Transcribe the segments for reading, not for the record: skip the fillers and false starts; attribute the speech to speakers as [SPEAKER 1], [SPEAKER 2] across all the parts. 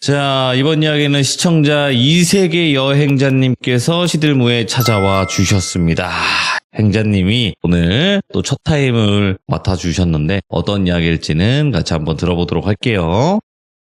[SPEAKER 1] 자, 이번 이야기는 시청자 이세계 여행자님께서 시들무에 찾아와 주셨습니다. 행자님이 오늘 또 첫 타임을 맡아주셨는데 어떤 이야기일지는 같이 한번 들어보도록 할게요.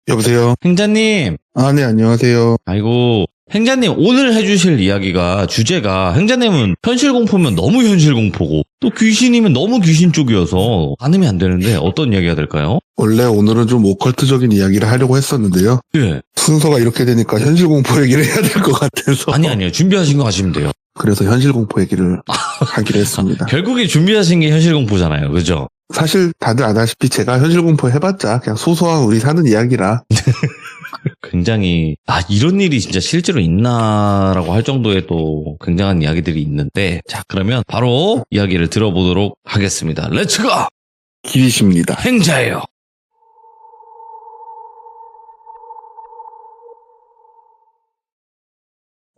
[SPEAKER 2] 여보세요?
[SPEAKER 1] 행자님!
[SPEAKER 2] 네, 안녕하세요.
[SPEAKER 1] 아이고, 행자님 오늘 해주실 이야기가 주제가 행자님은 현실공포면 너무 현실공포고 또 귀신이면 너무 귀신 쪽이어서 가늠이 안 되는데 어떤 이야기가 될까요?
[SPEAKER 2] 원래 오늘은 좀 오컬트적인 이야기를 하려고 했었는데요.
[SPEAKER 1] 예.
[SPEAKER 2] 순서가 이렇게 되니까 현실공포 얘기를 해야 될 것 같아서.
[SPEAKER 1] 아니요. 준비하신 거 하시면 돼요.
[SPEAKER 2] 그래서 현실공포 얘기를 하기로 했습니다.
[SPEAKER 1] 결국에 준비하신 게 현실공포잖아요. 그죠?
[SPEAKER 2] 사실 다들 아다시피 제가 현실공포 해봤자 그냥 소소한 우리 사는 이야기라.
[SPEAKER 1] 굉장히 이런 일이 진짜 실제로 있나라고 할 정도의 또 굉장한 이야기들이 있는데, 자, 그러면 바로 이야기를 들어보도록 하겠습니다. 렛츠고!
[SPEAKER 2] 길이십니다.
[SPEAKER 1] 행자예요.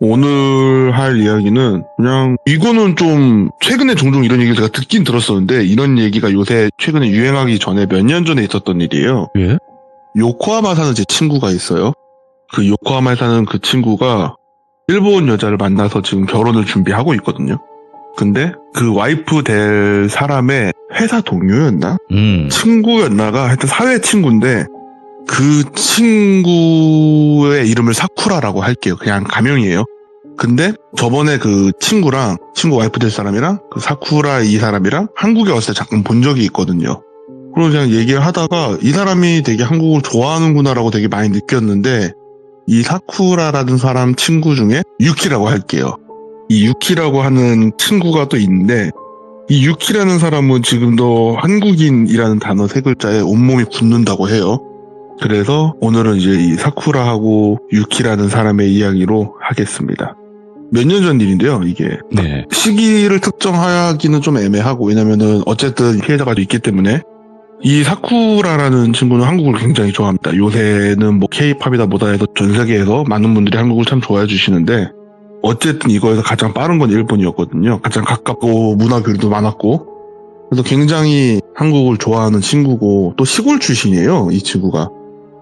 [SPEAKER 2] 오늘 할 이야기는 그냥 이거는 좀 최근에 종종 이런 얘기를 제가 듣긴 들었었는데 이런 얘기가 요새 최근에 유행하기 전에 몇 년 전에 있었던 일이에요.
[SPEAKER 1] 예?
[SPEAKER 2] 요코하마 사는 제 친구가 있어요. 그 요코하마에 사는 그 친구가 일본 여자를 만나서 지금 결혼을 준비하고 있거든요. 근데 그 와이프 될 사람의 회사 동료였나? 친구였나가 하여튼 사회 친구인데 그 친구의 이름을 사쿠라라고 할게요. 그냥 가명이에요. 근데 저번에 그 친구 와이프 될 사람이랑 그 사쿠라 이 사람이랑 한국에 왔을 때 잠깐 본 적이 있거든요. 그럼 그냥 얘기를 하다가 이 사람이 되게 한국을 좋아하는구나라고 되게 많이 느꼈는데 이 사쿠라라는 사람 친구 중에 유키라고 할게요. 이 유키라고 하는 친구가 또 있는데 이 유키라는 사람은 지금도 한국인이라는 단어 세 글자에 온몸이 굳는다고 해요. 그래서 오늘은 이제 이 사쿠라하고 유키라는 사람의 이야기로 하겠습니다. 몇 년 전 일인데요, 이게.
[SPEAKER 1] 네.
[SPEAKER 2] 시기를 특정하기는 좀 애매하고, 왜냐면은 어쨌든 피해자가 있기 때문에 이 사쿠라라는 친구는 한국을 굉장히 좋아합니다. 요새는 뭐 K-팝이다 뭐다 해서 전 세계에서 많은 분들이 한국을 참 좋아해 주시는데 어쨌든 이거에서 가장 빠른 건 일본이었거든요. 가장 가깝고 문화 교류도 많았고 그래서 굉장히 한국을 좋아하는 친구고 또 시골 출신이에요, 이 친구가.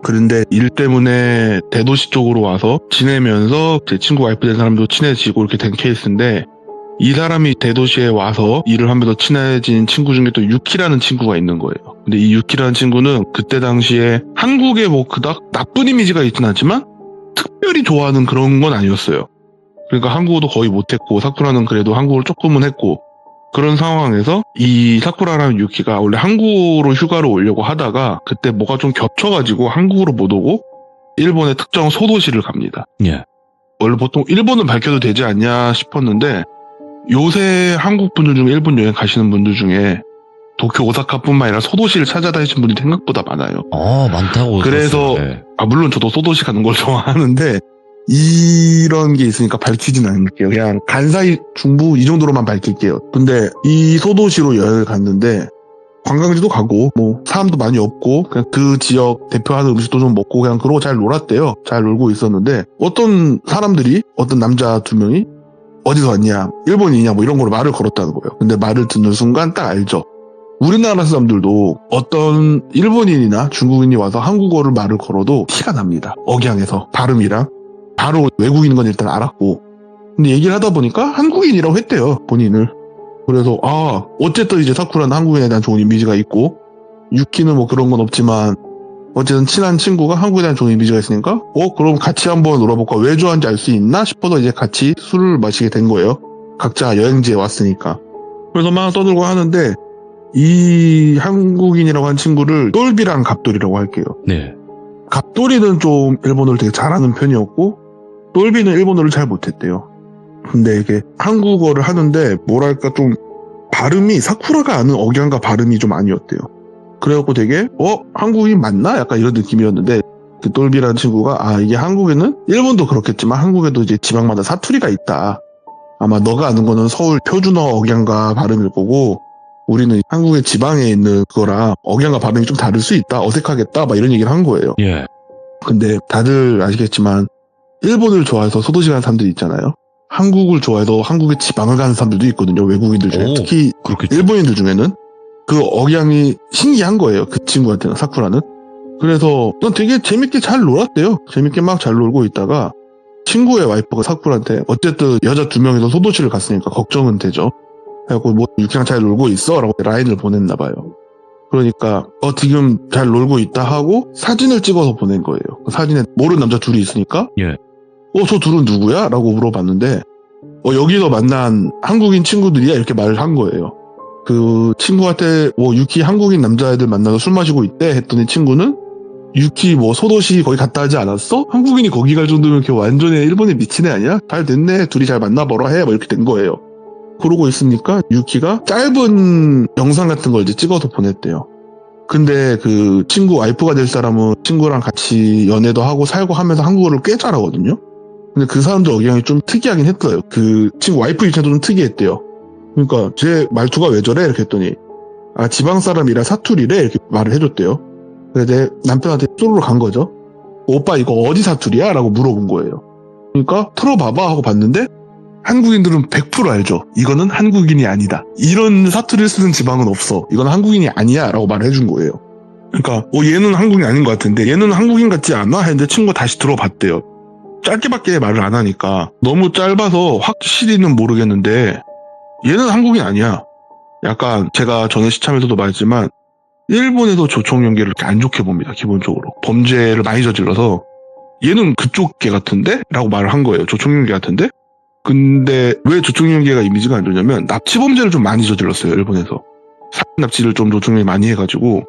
[SPEAKER 2] 그런데 일 때문에 대도시 쪽으로 와서 지내면서 제 친구 와이프 된 사람도 친해지고 이렇게 된 케이스인데 이 사람이 대도시에 와서 일을 하면서 친해진 친구 중에 또 유키라는 친구가 있는 거예요. 근데 이 유키라는 친구는 그때 당시에 한국에 뭐 그닥 나쁜 이미지가 있진 않지만 특별히 좋아하는 그런 건 아니었어요. 그러니까 한국어도 거의 못했고 사쿠라는 그래도 한국어를 조금은 했고 그런 상황에서 이 사쿠라라는 유키가 원래 한국으로 휴가를 오려고 하다가 그때 뭐가 좀 겹쳐가지고 한국으로 못 오고 일본의 특정 소도시를 갑니다.
[SPEAKER 1] 예.
[SPEAKER 2] 원래 보통 일본은 밝혀도 되지 않냐 싶었는데 요새 한국 분들 중에 일본 여행 가시는 분들 중에 도쿄, 오사카뿐만 아니라 소도시를 찾아다니신 분이 생각보다 많아요.
[SPEAKER 1] 많다고.
[SPEAKER 2] 그래서
[SPEAKER 1] 네.
[SPEAKER 2] 물론 저도 소도시 가는 걸 좋아하는데 이런 게 있으니까 밝히진 않을게요. 그냥 간사이 중부 이 정도로만 밝힐게요. 근데 이 소도시로 여행을 갔는데 관광지도 가고 뭐 사람도 많이 없고 그냥 그 지역 대표하는 음식도 좀 먹고 그냥 그러고 잘 놀았대요. 잘 놀고 있었는데 어떤 사람들이 어떤 남자 두 명이 어디서 왔냐, 일본인이냐 뭐 이런 거로 말을 걸었다는 거예요. 근데 말을 듣는 순간 딱 알죠. 우리나라 사람들도 어떤 일본인이나 중국인이 와서 한국어를 말을 걸어도 티가 납니다. 억양에서 발음이랑 바로 외국인인 건 일단 알았고 근데 얘기를 하다 보니까 한국인이라고 했대요, 본인을. 그래서 어쨌든 이제 사쿠라는 한국인에 대한 좋은 이미지가 있고 유키는 뭐 그런 건 없지만 어쨌든 친한 친구가 한국에 대한 좋은 이미지가 있으니까 그럼 같이 한번 놀아볼까, 왜 좋아하는지 알 수 있나 싶어서 이제 같이 술을 마시게 된 거예요. 각자 여행지에 왔으니까. 그래서 막 떠들고 하는데 이 한국인이라고 한 친구를 똘비랑 갑돌이라고 할게요.
[SPEAKER 1] 네.
[SPEAKER 2] 갑돌이는 좀 일본어를 되게 잘하는 편이었고 똘비는 일본어를 잘 못했대요. 근데 이게 한국어를 하는데 뭐랄까 좀 발음이 사쿠라가 아는 억양과 발음이 좀 아니었대요. 그래갖고 되게 한국인 맞나? 약간 이런 느낌이었는데 그 똘비라는 친구가 이게 한국에는 일본도 그렇겠지만 한국에도 이제 지방마다 사투리가 있다. 아마 너가 아는 거는 서울 표준어 억양과 발음일 거고 우리는 한국의 지방에 있는 그거랑 억양과 발음이 좀 다를 수 있다. 어색하겠다. 막 이런 얘기를 한 거예요.
[SPEAKER 1] 예.
[SPEAKER 2] 근데 다들 아시겠지만 일본을 좋아해서 소도시 가는 사람들이 있잖아요. 한국을 좋아해서 한국의 지방을 가는 사람들도 있거든요. 외국인들 중에. 특히
[SPEAKER 1] 그렇겠죠.
[SPEAKER 2] 일본인들 중에는 그 억양이 신기한 거예요. 그 친구한테는, 사쿠라는. 그래서 난 되게 재밌게 잘 놀았대요. 재밌게 막 잘 놀고 있다가 친구의 와이프가 사쿠라한테 어쨌든 여자 2명이서 소도시를 갔으니까 걱정은 되죠. 그래갖고 뭐 유키랑 잘 놀고 있어? 라고 라인을 보냈나 봐요. 그러니까 지금 잘 놀고 있다 하고 사진을 찍어서 보낸 거예요. 그 사진에 모르는 남자 둘이 있으니까
[SPEAKER 1] 예.
[SPEAKER 2] 저 둘은 누구야? 라고 물어봤는데 여기서 만난 한국인 친구들이야? 이렇게 말을 한 거예요. 그 친구한테 유키 한국인 남자애들 만나서 술 마시고 있대 했더니 친구는 유키 소도시 거기 갔다 하지 않았어? 한국인이 거기 갈 정도면 걔 완전히 일본에 미친 애 아니야? 잘 됐네. 둘이 잘 만나보라 해. 이렇게 된 거예요. 그러고 있으니까 유키가 짧은 영상 같은 걸 이제 찍어서 보냈대요. 근데 그 친구 와이프가 될 사람은 친구랑 같이 연애도 하고 살고 하면서 한국어를 꽤 잘하거든요. 근데 그 사람들 억양이 좀 특이하긴 했어요. 그 친구 와이프 입장도 좀 특이했대요. 그러니까 제 말투가 왜 저래? 이렇게 했더니 지방 사람이라 사투리래 이렇게 말을 해줬대요. 그래서 내 남편한테 쏘르러 간 거죠. 오빠 이거 어디 사투리야? 라고 물어본 거예요. 그러니까 틀어봐봐 하고 봤는데 한국인들은 100% 알죠. 이거는 한국인이 아니다. 이런 사투리를 쓰는 지방은 없어. 이건 한국인이 아니야 라고 말을 해준 거예요. 그러니까 얘는 한국인이 아닌 것 같은데 얘는 한국인 같지 않아? 했는데 친구가 다시 들어봤대요. 짧게밖에 말을 안 하니까 너무 짧아서 확실히는 모르겠는데 얘는 한국인 아니야. 약간 제가 전에 시참에서도 말했지만 일본에서 조총 연계를 이렇게 안 좋게 봅니다. 기본적으로. 범죄를 많이 저질러서 얘는 그쪽 개 같은데? 라고 말을 한 거예요. 조총 연계 같은데? 근데 왜 조총 연계가 이미지가 안 좋냐면 납치 범죄를 좀 많이 저질렀어요. 일본에서. 살인 납치를 좀 조총 연계 많이 해가지고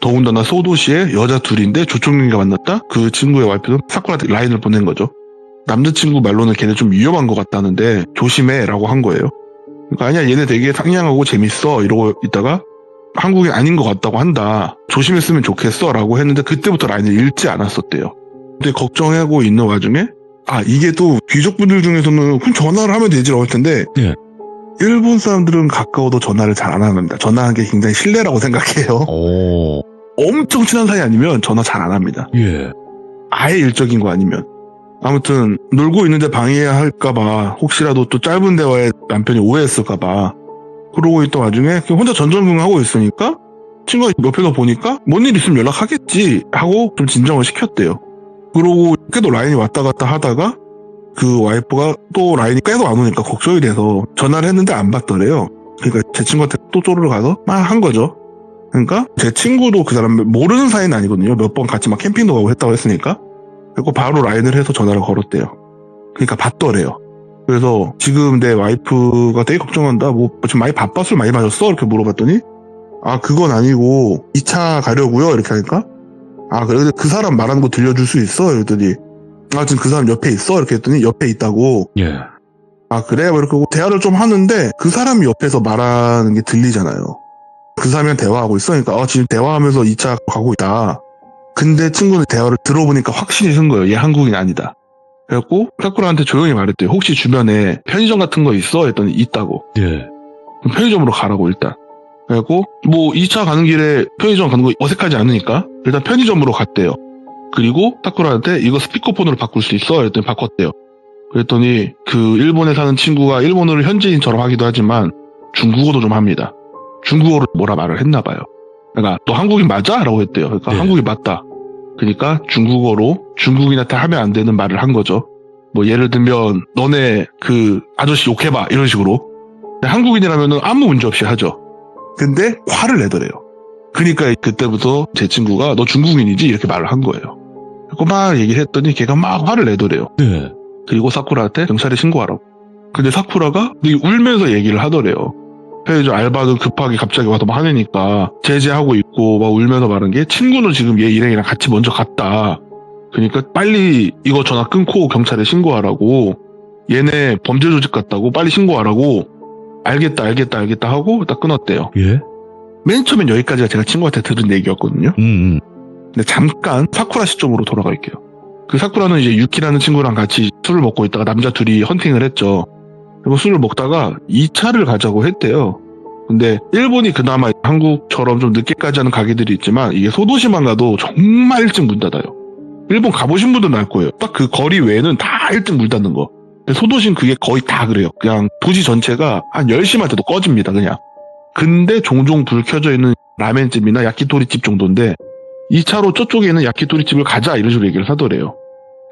[SPEAKER 2] 더군다나 소도시에 여자 둘인데 조총 연계가 만났다? 그 친구의 와이프는 사쿠라한테 라인을 보낸 거죠. 남자친구 말로는 걔네 좀 위험한 것 같다는데 조심해 라고 한 거예요. 그러니까 아니야 얘네 되게 상냥하고 재밌어 이러고 있다가 한국인 아닌 것 같다고 한다. 조심했으면 좋겠어 라고 했는데 그때부터 라인을 읽지 않았었대요. 근데 걱정하고 있는 와중에 이게 또 귀족분들 중에서는 그럼 전화를 하면 되지라고 할 텐데
[SPEAKER 1] 예.
[SPEAKER 2] 일본 사람들은 가까워도 전화를 잘 안 합니다. 전화하는 게 굉장히 신뢰라고 생각해요.
[SPEAKER 1] 오.
[SPEAKER 2] 엄청 친한 사이 아니면 전화 잘 안 합니다.
[SPEAKER 1] 예.
[SPEAKER 2] 아예 일적인 거 아니면. 아무튼 놀고 있는데 방해할까봐 혹시라도 또 짧은 대화에 남편이 오해했을까봐 그러고 있던 와중에 혼자 전전긍긍하고 있으니까 친구가 옆에서 보니까 뭔 일 있으면 연락하겠지 하고 좀 진정을 시켰대요. 그러고 계속 라인이 왔다 갔다 하다가 그 와이프가 또 라인이 계속 안 오니까 걱정이 돼서 전화를 했는데 안 받더래요. 그러니까 제 친구한테 또 쪼르르 가서 막 한 거죠. 그러니까 제 친구도 그 사람 모르는 사이는 아니거든요. 몇 번 같이 막 캠핑도 가고 했다고 했으니까. 그리고 바로 라인을 해서 전화를 걸었대요. 그러니까 받더래요. 그래서 지금 내 와이프가 되게 걱정한다. 지금 많이 바빠? 술 많이 마셨어? 이렇게 물어봤더니 그건 아니고 2차 가려고요. 이렇게 하니까 그래 그 사람 말하는 거 들려줄 수 있어? 이랬더니 지금 그 사람 옆에 있어? 이렇게 했더니 옆에 있다고.
[SPEAKER 1] 예.
[SPEAKER 2] 그래? 이렇게 대화를 좀 하는데 그 사람이 옆에서 말하는 게 들리잖아요. 그 사람이랑 대화하고 있어. 그러니까 지금 대화하면서 2차 가고 있다. 근데 친구는 대화를 들어보니까 확신이 선 거예요. 얘 한국인 아니다. 그래갖고 사쿠라한테 조용히 말했대요. 혹시 주변에 편의점 같은 거 있어? 했더니 있다고.
[SPEAKER 1] 예.
[SPEAKER 2] 그럼 편의점으로 가라고 일단. 그래갖고 2차 가는 길에 편의점 가는 거 어색하지 않으니까 일단 편의점으로 갔대요. 그리고 사쿠라한테 이거 스피커폰으로 바꿀 수 있어? 그랬더니 바꿨대요. 그랬더니 그 일본에 사는 친구가 일본어를 현지인처럼 하기도 하지만 중국어도 좀 합니다. 중국어로 뭐라 말을 했나 봐요. 그러니까 너 한국인 맞아? 라고 했대요. 그러니까
[SPEAKER 1] 네.
[SPEAKER 2] 한국인 맞다. 그러니까 중국어로 중국인한테 하면 안 되는 말을 한 거죠. 예를 들면 너네 그 아저씨 욕해봐 이런 식으로. 한국인이라면 아무 문제 없이 하죠. 근데 화를 내더래요. 그러니까 그때부터 제 친구가 너 중국인이지? 이렇게 말을 한 거예요. 그리고 막 얘기를 했더니 걔가 막 화를 내더래요.
[SPEAKER 1] 네.
[SPEAKER 2] 그리고 사쿠라한테 경찰에 신고하라고. 근데 사쿠라가 울면서 얘기를 하더래요. 편의점 알바도 급하게 갑자기 와서 막 화내니까 제재하고 있고 막 울면서 말한 게 친구는 지금 얘 일행이랑 같이 먼저 갔다. 그러니까 빨리 이거 전화 끊고 경찰에 신고하라고. 얘네 범죄 조직 같다고 빨리 신고하라고. 알겠다 하고 딱 끊었대요.
[SPEAKER 1] 예.
[SPEAKER 2] 맨 처음엔 여기까지가 제가 친구한테 들은 얘기였거든요. 근데 잠깐 사쿠라 시점으로 돌아갈게요. 그 사쿠라는 이제 유키라는 친구랑 같이 술을 먹고 있다가 남자 둘이 헌팅을 했죠. 그리고 술을 먹다가 2차를 가자고 했대요. 근데 일본이 그나마 한국처럼 좀 늦게까지 하는 가게들이 있지만 이게 소도시만 가도 정말 일찍 문 닫아요. 일본 가보신 분들은 알 거예요. 딱 그 거리 외에는 다 일찍 문 닫는 거. 근데 소도시는 그게 거의 다 그래요. 그냥 도시 전체가 한 10시만 돼도 꺼집니다. 그냥. 근데 종종 불 켜져 있는 라멘집이나 야키토리집 정도인데 이 차로 저쪽에 있는 야키토리 집을 가자 이런 식으로 얘기를 하더래요.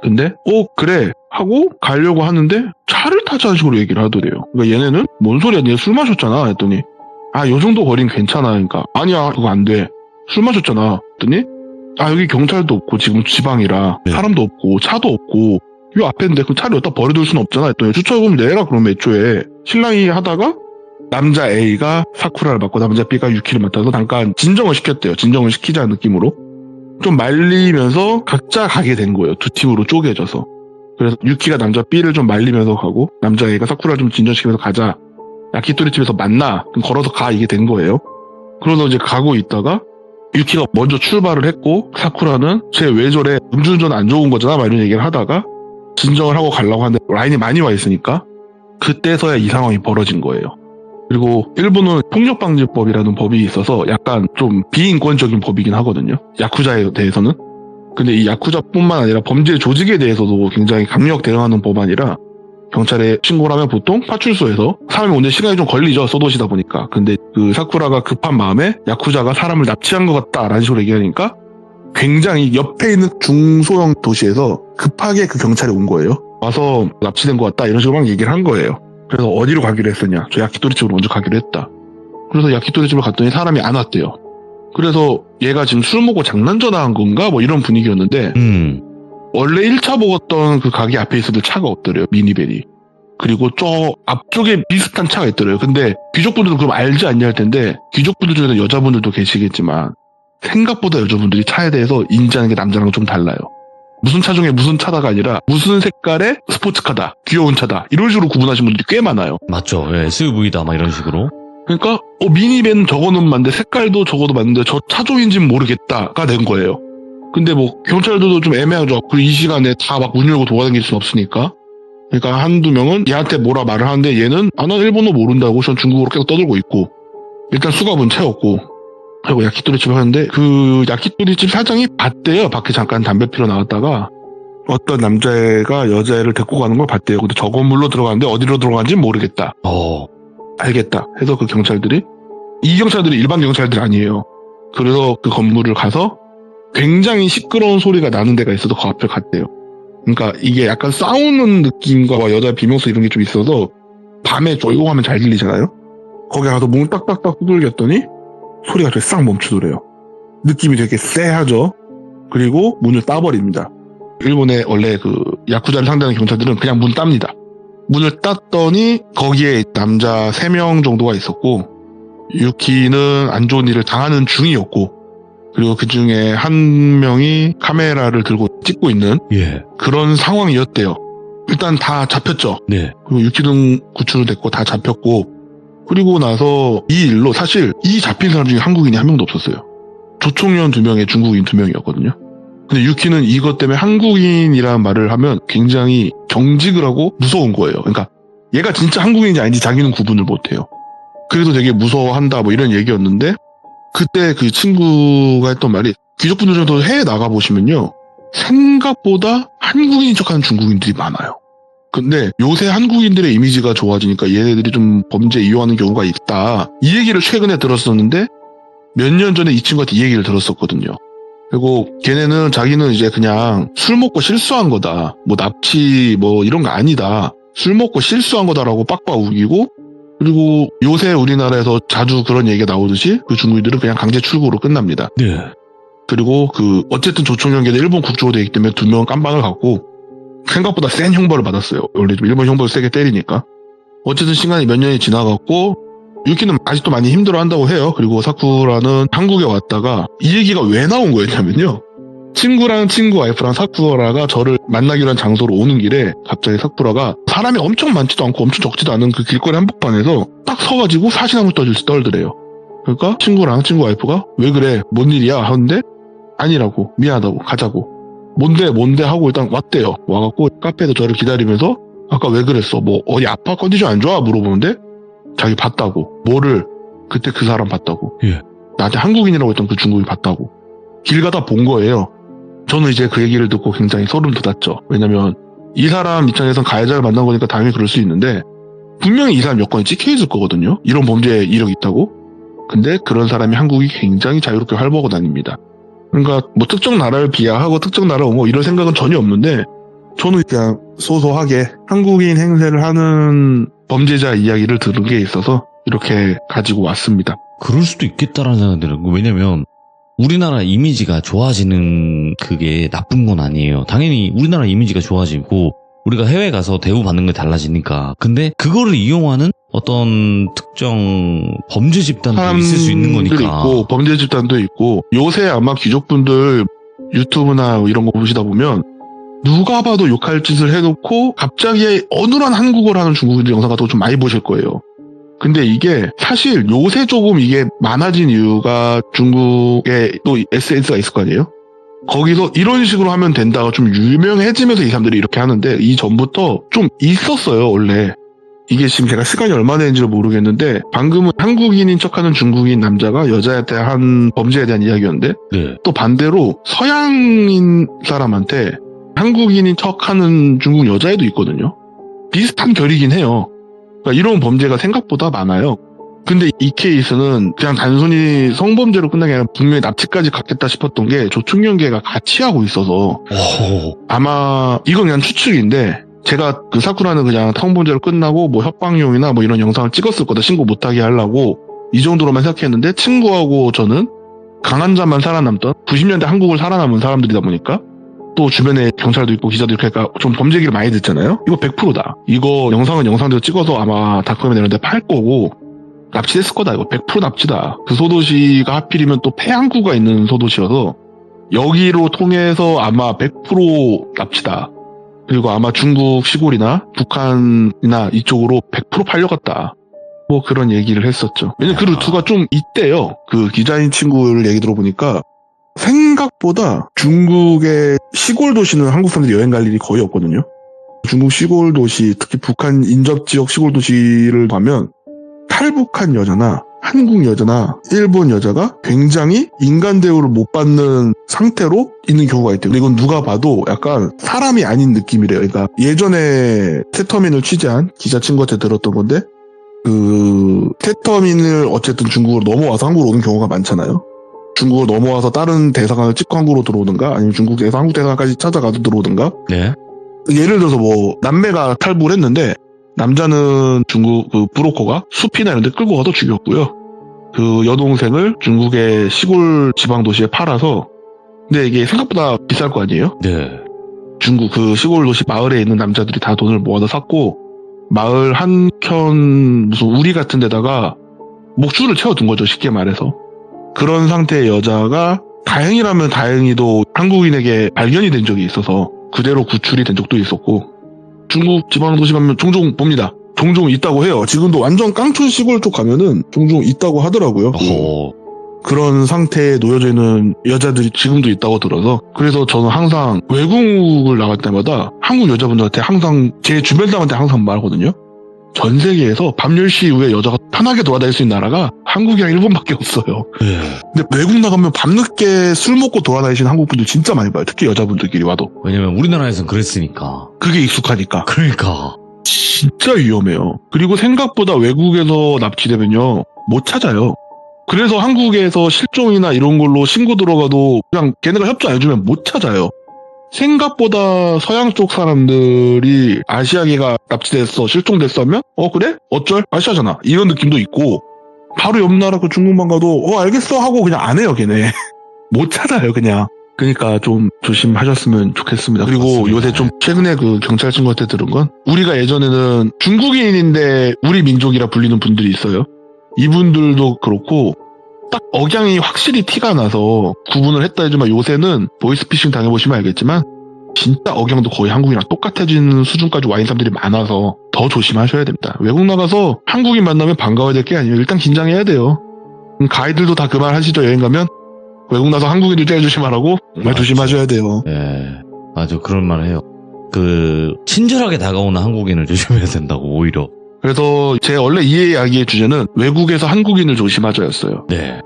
[SPEAKER 2] 근데 그래 하고 가려고 하는데 차를 타자는 식으로 얘기를 하더래요. 그러니까 얘네는 뭔 소리야, 얘 술 마셨잖아 했더니 요 정도 거리는 괜찮아. 그러니까 아니야, 그거 안 돼, 술 마셨잖아 했더니 여기 경찰도 없고 지금 지방이라
[SPEAKER 1] 네.
[SPEAKER 2] 사람도 없고 차도 없고 요 앞에인데 그 차를 여기다 버려둘 순 없잖아 했더니 주차요금 내라 그러면 애초에. 신랑이 하다가 남자 A가 사쿠라를 맡고 남자 B가 유키를 맡아서 잠깐 진정을 시켰대요. 진정을 시키자는 느낌으로 좀 말리면서 각자 가게 된 거예요. 두 팀으로 쪼개져서. 그래서 유키가 남자 B를 좀 말리면서 가고 남자 A가 사쿠라를 좀 진정시키면서 가자, 야키토리 집에서 만나, 그럼 걸어서 가, 이게 된 거예요. 그러서 이제 가고 있다가 유키가 먼저 출발을 했고 사쿠라는 쟤 왜 저래, 음주운전 안 좋은 거잖아 막 이런 얘기를 하다가 진정을 하고 가려고 하는데 라인이 많이 와 있으니까 그때서야 이 상황이 벌어진 거예요. 그리고 일본은 폭력방지법이라는 법이 있어서 약간 좀 비인권적인 법이긴 하거든요. 야쿠자에 대해서는. 근데 이 야쿠자뿐만 아니라 범죄 조직에 대해서도 굉장히 강력 대응하는 법안이라 경찰에 신고를 하면 보통 파출소에서 사람이 오는 시간이 좀 걸리죠. 소도시다 보니까. 근데 그 사쿠라가 급한 마음에 야쿠자가 사람을 납치한 것 같다라는 식으로 얘기하니까 굉장히 옆에 있는 중소형 도시에서 급하게 그 경찰이 온 거예요. 와서 납치된 것 같다 이런 식으로 막 얘기를 한 거예요. 그래서 어디로 가기로 했었냐, 저 야키토리 집으로 먼저 가기로 했다. 그래서 야키토리 집을 갔더니 사람이 안 왔대요. 그래서 얘가 지금 술 먹고 장난 전화한 건가 뭐 이런 분위기였는데 원래 1차 먹었던 그 가게 앞에 있었던 차가 없더래요. 미니밴이. 그리고 저 앞쪽에 비슷한 차가 있더래요. 근데 귀족분들도 그럼 알지 않냐 할 텐데 귀족분들 중에는 여자분들도 계시겠지만 생각보다 여자분들이 차에 대해서 인지하는 게 남자랑 좀 달라요. 무슨 차 중에 무슨 차다가 아니라 무슨 색깔의 스포츠카다, 귀여운 차다 이런 식으로 구분하시는 분들이 꽤 많아요.
[SPEAKER 1] 맞죠. 예, SUV다 막 이런 식으로.
[SPEAKER 2] 그러니까 미니밴 저거는 맞는데 색깔도 저거도 맞는데 저 차종인지는 모르겠다가 된 거예요. 근데 뭐 경찰들도 좀 애매하죠. 그 이 시간에 다 막 문 열고 돌아다닐 순 없으니까. 그러니까 한두 명은 얘한테 뭐라 말을 하는데 얘는 난 일본어 모른다고 전 중국어로 계속 떠들고 있고 일단 수갑은 채웠고 그리고 야키토리 집을 하는데 그 야키토리 집 사장이 봤대요. 밖에 잠깐 담배 피러 나왔다가 어떤 남자애가 여자애를 데리고 가는 걸 봤대요. 근데 저 건물로 들어가는데 어디로 들어가는지 모르겠다. 알겠다 해서 그 경찰들이, 이 경찰들이 일반 경찰들이 아니에요. 그래서 그 건물을 가서 굉장히 시끄러운 소리가 나는 데가 있어서 그 앞을 갔대요. 그러니까 이게 약간 싸우는 느낌과 여자 비명소 이런 게 좀 있어서 밤에 조용하면 잘 들리잖아요. 거기 가서 문을 딱딱딱 두들겼더니 소리가 좀 싹 멈추더래요. 느낌이 되게 쎄하죠. 그리고 문을 따버립니다. 일본의 원래 그 야쿠자를 상대하는 경찰들은 그냥 문 땁니다. 문을 땄더니 거기에 남자 3명 정도가 있었고 유키는 안 좋은 일을 당하는 중이었고 그리고 그 중에 한 명이 카메라를 들고 찍고 있는 그런 상황이었대요. 일단 다 잡혔죠.
[SPEAKER 1] 네.
[SPEAKER 2] 그리고 유키는 구출됐고 다 잡혔고 그리고 나서 이 일로 사실 이 잡힌 사람 중에 한국인이 한 명도 없었어요. 조총련 2명에 중국인 2명이었거든요. 근데 유키는 이것 때문에 한국인이라는 말을 하면 굉장히 경직을 하고 무서운 거예요. 그러니까 얘가 진짜 한국인인지 아닌지 자기는 구분을 못해요. 그래서 되게 무서워한다 뭐 이런 얘기였는데 그때 그 친구가 했던 말이 귀족분들 중에서 해외 나가보시면요 생각보다 한국인인 척하는 중국인들이 많아요. 근데 요새 한국인들의 이미지가 좋아지니까 얘네들이 좀 범죄에 이용하는 경우가 있다. 이 얘기를 최근에 들었었는데 몇 년 전에 이 친구한테 이 얘기를 들었었거든요. 그리고 걔네는 자기는 이제 그냥 술 먹고 실수한 거다. 뭐 납치 뭐 이런 거 아니다. 술 먹고 실수한 거다라고 빡빡 우기고 그리고 요새 우리나라에서 자주 그런 얘기가 나오듯이 그 중국인들은 그냥 강제 출국으로 끝납니다.
[SPEAKER 1] 네.
[SPEAKER 2] 그리고 그 어쨌든 조총련계는 일본 국적으로 되기 때문에 2명은 깜빵을 갔고 생각보다 센 형벌을 받았어요. 원래 좀 일본 형벌을 세게 때리니까. 어쨌든 시간이 몇 년이 지나갔고 유키는 아직도 많이 힘들어한다고 해요. 그리고 사쿠라는 한국에 왔다가 이 얘기가 왜 나온 거였냐면요. 친구랑 친구 와이프랑 사쿠라가 저를 만나기로 한 장소로 오는 길에 갑자기 사쿠라가 사람이 엄청 많지도 않고 엄청 적지도 않은 그 길거리 한복판에서 딱 서가지고 사시나무 떨더래요. 그러니까 친구랑 친구 와이프가 왜 그래? 뭔 일이야? 하는데 아니라고, 미안하다고, 가자고. 뭔데 하고 일단 왔대요. 와갖고 카페에서 저를 기다리면서 아까 왜 그랬어? 뭐 어디 아파? 컨디션 안 좋아? 물어보는데 자기 봤다고. 뭐를? 그때 그 사람 봤다고. 나한테 한국인이라고 했던 그 중국인 봤다고. 길 가다 본 거예요. 저는 이제 그 얘기를 듣고 굉장히 소름 돋았죠. 왜냐면 이 사람 입장에선 가해자를 만난 거니까 당연히 그럴 수 있는데 분명히 이 사람 여권이 찍혀있을 거거든요. 이런 범죄에 이력이 있다고. 근데 그런 사람이 한국이 굉장히 자유롭게 활보하고 다닙니다. 그러니까 뭐 특정 나라를 비하하고 특정 나라 옹호 이런 생각은 전혀 없는데 저는 그냥 소소하게 한국인 행세를 하는 범죄자 이야기를 들은 게 있어서 이렇게 가지고 왔습니다.
[SPEAKER 1] 그럴 수도 있겠다라는 생각이 들어요. 왜냐면 우리나라 이미지가 좋아지는 그게 나쁜 건 아니에요. 당연히 우리나라 이미지가 좋아지고 우리가 해외 가서 대우받는 게 달라지니까. 근데 그거를 이용하는 어떤 특정 범죄 집단도 있을 수 있는 거니까.
[SPEAKER 2] 있고 범죄 집단도 있고 요새 아마 귀족분들 유튜브나 이런 거 보시다 보면 누가 봐도 욕할 짓을 해놓고 갑자기 어눌한 한국어를 하는 중국인들 영상 같은 거 좀 많이 보실 거예요. 근데 이게 사실 요새 조금 이게 많아진 이유가 중국에 또 SNS가 있을 거 아니에요? 거기서 이런 식으로 하면 된다가 좀 유명해지면서 이 사람들이 이렇게 하는데 이 전부터 좀 있었어요 원래. 이게 지금 제가 시간이 얼마나 되는지를 모르겠는데 방금은 한국인인 척하는 중국인 남자가 여자한테 한 범죄에 대한 이야기였는데
[SPEAKER 1] 네.
[SPEAKER 2] 또 반대로 서양인 사람한테 한국인인 척하는 중국 여자애도 있거든요. 비슷한 결이긴 해요. 그러니까 이런 범죄가 생각보다 많아요. 근데 이 케이스는 그냥 단순히 성범죄로 끝나게 아니라 분명히 납치까지 갔겠다 싶었던 게 조충연계가 같이 하고 있어서
[SPEAKER 1] 오.
[SPEAKER 2] 아마 이건 그냥 추측인데 제가 그 사쿠라는 그냥 성범죄로 끝나고 뭐 협박용이나 뭐 이런 영상을 찍었을 거다 신고 못하게 하려고 이 정도로만 생각했는데 친구하고 저는 강한 자만 살아남던 90년대 한국을 살아남은 사람들이다 보니까 또 주변에 경찰도 있고 기자도 있고 그러니까 좀 범죄 얘기를 많이 듣잖아요. 이거 100%다. 이거 영상은 영상대로 찍어서 아마 닷컴에 내는데 팔 거고 납치됐을 거다. 이거 100% 납치다. 그 소도시가 하필이면 또 폐항구가 있는 소도시여서 여기로 통해서 아마 100% 납치다. 그리고 아마 중국 시골이나 북한이나 이쪽으로 100% 팔려갔다. 뭐 그런 얘기를 했었죠. 왜냐면 그 루트가 좀 있대요. 그 기자인 친구를 얘기 들어보니까 생각보다 중국의 시골 도시는 한국 사람들이 여행 갈 일이 거의 없거든요. 중국 시골 도시, 특히 북한 인접 지역 시골 도시를 가면 탈북한 여자나 한국 여자나 일본 여자가 굉장히 인간 대우를 못 받는 상태로 있는 경우가 있대요. 근데 이건 누가 봐도 약간 사람이 아닌 느낌이래요. 그러니까 예전에 테터민을 취재한 기자 친구한테 들었던 건데 그 테터민을 어쨌든 중국으로 넘어와서 한국으로 오는 경우가 많잖아요. 중국을 넘어와서 다른 대사관을 찍고 한국으로 들어오든가 아니면 중국에서 한국 대사관까지 찾아가서 들어오든가.
[SPEAKER 1] 네.
[SPEAKER 2] 예를 들어서 뭐 남매가 탈북을 했는데 남자는 중국 그 브로커가 숲이나 이런 데 끌고 가서 죽였고요. 그 여동생을 중국의 시골 지방 도시에 팔아서 근데 이게 생각보다 비쌀 거 아니에요?
[SPEAKER 1] 네.
[SPEAKER 2] 중국 그 시골 도시 마을에 있는 남자들이 다 돈을 모아서 샀고 마을 한켠 무슨 우리 같은 데다가 목줄을 채워둔 거죠. 쉽게 말해서. 그런 상태의 여자가 다행이라면 다행히도 한국인에게 발견이 된 적이 있어서 그대로 구출이 된 적도 있었고 중국 지방 도시 가면 종종 봅니다. 종종 있다고 해요. 지금도 완전 깡촌 시골 쪽 가면은 종종 있다고 하더라고요. 그런 상태에 놓여져 있는 여자들이 지금도 있다고 들어서 그래서 저는 항상 외국을 나갈 때마다 한국 여자분들한테 항상 제 주변 사람한테 항상 말하거든요. 전 세계에서 밤 10시 이후에 여자가 편하게 돌아다닐 수 있는 나라가 한국이랑 일본밖에 없어요.
[SPEAKER 1] 네.
[SPEAKER 2] 근데 외국 나가면 밤늦게 술 먹고 돌아다니시는 한국분들 진짜 많이 봐요. 특히 여자분들끼리 와도.
[SPEAKER 1] 왜냐면 우리나라에선 그랬으니까.
[SPEAKER 2] 그게 익숙하니까.
[SPEAKER 1] 그러니까.
[SPEAKER 2] 진짜 위험해요. 그리고 생각보다 외국에서 납치되면요. 못 찾아요. 그래서 한국에서 실종이나 이런 걸로 신고 들어가도 그냥 걔네가 협조 안 해주면 못 찾아요. 생각보다 서양 쪽 사람들이 아시아계가 납치됐어, 실종됐어 하면 그래? 어쩔? 아시아잖아. 이런 느낌도 있고 바로 옆 나라 그 중국만 가도 알겠어 하고 그냥 안 해요 걔네. 못 찾아요 그냥. 그러니까 좀 조심하셨으면 좋겠습니다. 그리고
[SPEAKER 1] 맞습니다.
[SPEAKER 2] 요새 좀 최근에 그 경찰 친구한테 들은 건 우리가 예전에는 중국인인데 우리 민족이라 불리는 분들이 있어요. 이분들도 그렇고 딱 억양이 확실히 티가 나서 구분을 했다 해주면 요새는 보이스피싱 당해보시면 알겠지만 진짜 억양도 거의 한국이랑 똑같아지는 수준까지 와 있는 사람들이 많아서 더 조심하셔야 됩니다. 외국 나가서 한국인 만나면 반가워야 될 게 아니에요. 일단 긴장해야 돼요. 가이드도 다 그 말 하시죠. 여행 가면 외국 나서 한국인들 제일 조심하라고 정말 조심하셔야 돼요.
[SPEAKER 1] 네. 맞아. 그런 말 해요. 친절하게 다가오는 한국인을 조심해야 된다고 오히려.
[SPEAKER 2] 그래서 제 원래 이 이야기의 주제는 외국에서 한국인을 조심하자였어요.
[SPEAKER 1] 네.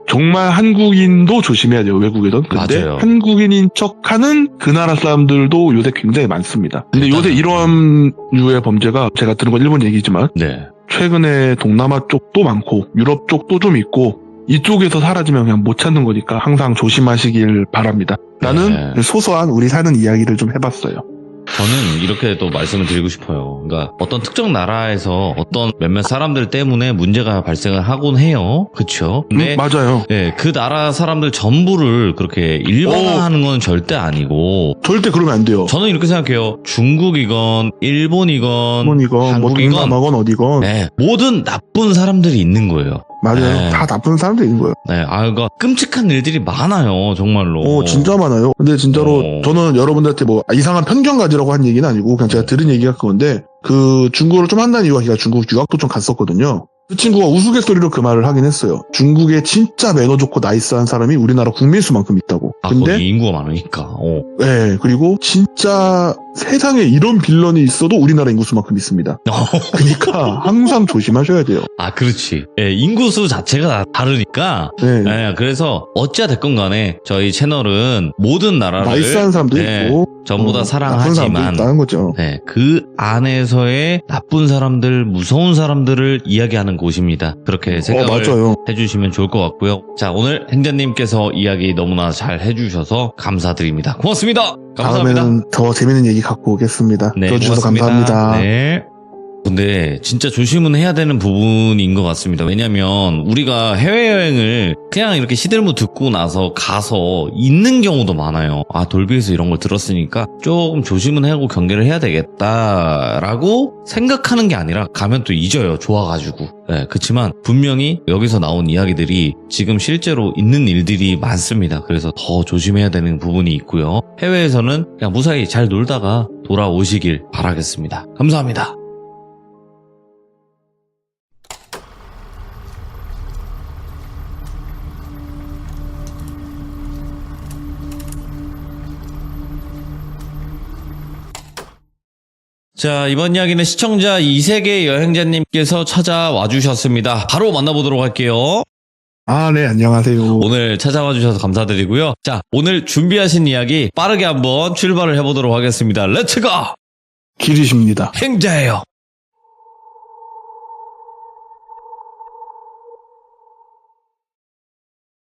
[SPEAKER 2] 정말 한국인도 조심해야 돼요. 외국에선. 근데
[SPEAKER 1] 맞아요.
[SPEAKER 2] 한국인인 척하는 그 나라 사람들도 요새 굉장히 많습니다. 근데 요새 이런 유의 범죄가 제가 들은 건 일본 얘기지만
[SPEAKER 1] 네.
[SPEAKER 2] 최근에 동남아 쪽도 많고 유럽 쪽도 좀 있고 이쪽에서 사라지면 그냥 못 찾는 거니까 항상 조심하시길 바랍니다. 나는
[SPEAKER 1] 네.
[SPEAKER 2] 소소한 우리 사는 이야기를 좀 해봤어요.
[SPEAKER 1] 저는 이렇게 또 말씀을 드리고 싶어요. 그러니까 어떤 특정 나라에서 어떤 몇몇 사람들 때문에 문제가 발생을 하곤 해요. 그렇죠? 근데
[SPEAKER 2] 맞아요.
[SPEAKER 1] 네, 그 나라 사람들 전부를 그렇게 일반화하는 건 절대 아니고
[SPEAKER 2] 절대 그러면 안 돼요.
[SPEAKER 1] 저는 이렇게 생각해요. 중국이건 일본이건
[SPEAKER 2] 일본이건 뭐
[SPEAKER 1] 한국이건
[SPEAKER 2] 동남아건 어디건
[SPEAKER 1] 네, 모든 나쁜 사람들이 있는 거예요.
[SPEAKER 2] 맞아요.
[SPEAKER 1] 네.
[SPEAKER 2] 다 나쁜 사람들이 있는 거예요.
[SPEAKER 1] 네, 그러니까 끔찍한 일들이 많아요. 정말로.
[SPEAKER 2] 진짜 많아요. 근데 진짜로 저는 여러분들한테 뭐 이상한 편견 가지라고 한 얘기는 아니고 그냥 제가 들은 얘기가 그건데 그 중국어를 좀 한다는 이유가 제가 중국 유학도 좀 갔었거든요. 그 친구가 우스갯소리로 그 말을 하긴 했어요. 중국에 진짜 매너 좋고 나이스한 사람이 우리나라 국민수만큼 있다고. 근데
[SPEAKER 1] 거기 인구가 많으니까.
[SPEAKER 2] 네, 그리고 진짜 세상에 이런 빌런이 있어도 우리나라 인구수만큼 있습니다. 그러니까 항상 조심하셔야 돼요.
[SPEAKER 1] 그렇지. 예, 인구수 자체가 다르니까.
[SPEAKER 2] 네.
[SPEAKER 1] 예, 그래서 어찌가 됐건 간에 저희 채널은 모든 나라를
[SPEAKER 2] 나이스한 사람도
[SPEAKER 1] 네,
[SPEAKER 2] 있고
[SPEAKER 1] 전부 다
[SPEAKER 2] 나쁜 사람도
[SPEAKER 1] 사랑하지만
[SPEAKER 2] 있다는 거죠.
[SPEAKER 1] 네, 그 안에서의 나쁜 사람들, 무서운 사람들을 이야기하는 곳입니다. 그렇게 생각을
[SPEAKER 2] 맞아요.
[SPEAKER 1] 해주시면 좋을 것 같고요. 자, 오늘 행자님께서 이야기 너무나 잘 해주셔서 감사드립니다. 고맙습니다. 감사합니다.
[SPEAKER 2] 다음에는 더 재밌는 얘기 갖고 오겠습니다.
[SPEAKER 1] 네,
[SPEAKER 2] 들어주셔서
[SPEAKER 1] 고맙습니다.
[SPEAKER 2] 감사합니다.
[SPEAKER 1] 네. 근데 진짜 조심은 해야 되는 부분인 것 같습니다. 왜냐면 우리가 해외여행을 그냥 이렇게 시들무 듣고 나서 가서 있는 경우도 많아요. 돌비에서 이런 걸 들었으니까 조금 조심은 하고 경계를 해야 되겠다라고 생각하는 게 아니라 가면 또 잊어요. 좋아가지고. 네, 그렇지만 분명히 여기서 나온 이야기들이 지금 실제로 있는 일들이 많습니다. 그래서 더 조심해야 되는 부분이 있고요. 해외에서는 그냥 무사히 잘 놀다가 돌아오시길 바라겠습니다. 감사합니다. 자, 이번 이야기는 시청자 이세계 여행자님께서 찾아와 주셨습니다. 바로 만나보도록 할게요.
[SPEAKER 2] 네, 안녕하세요.
[SPEAKER 1] 오늘 찾아와 주셔서 감사드리고요. 자, 오늘 준비하신 이야기 빠르게 한번 출발을 해보도록 하겠습니다. 렛츠고!
[SPEAKER 2] 길이십니다.
[SPEAKER 1] 행자예요.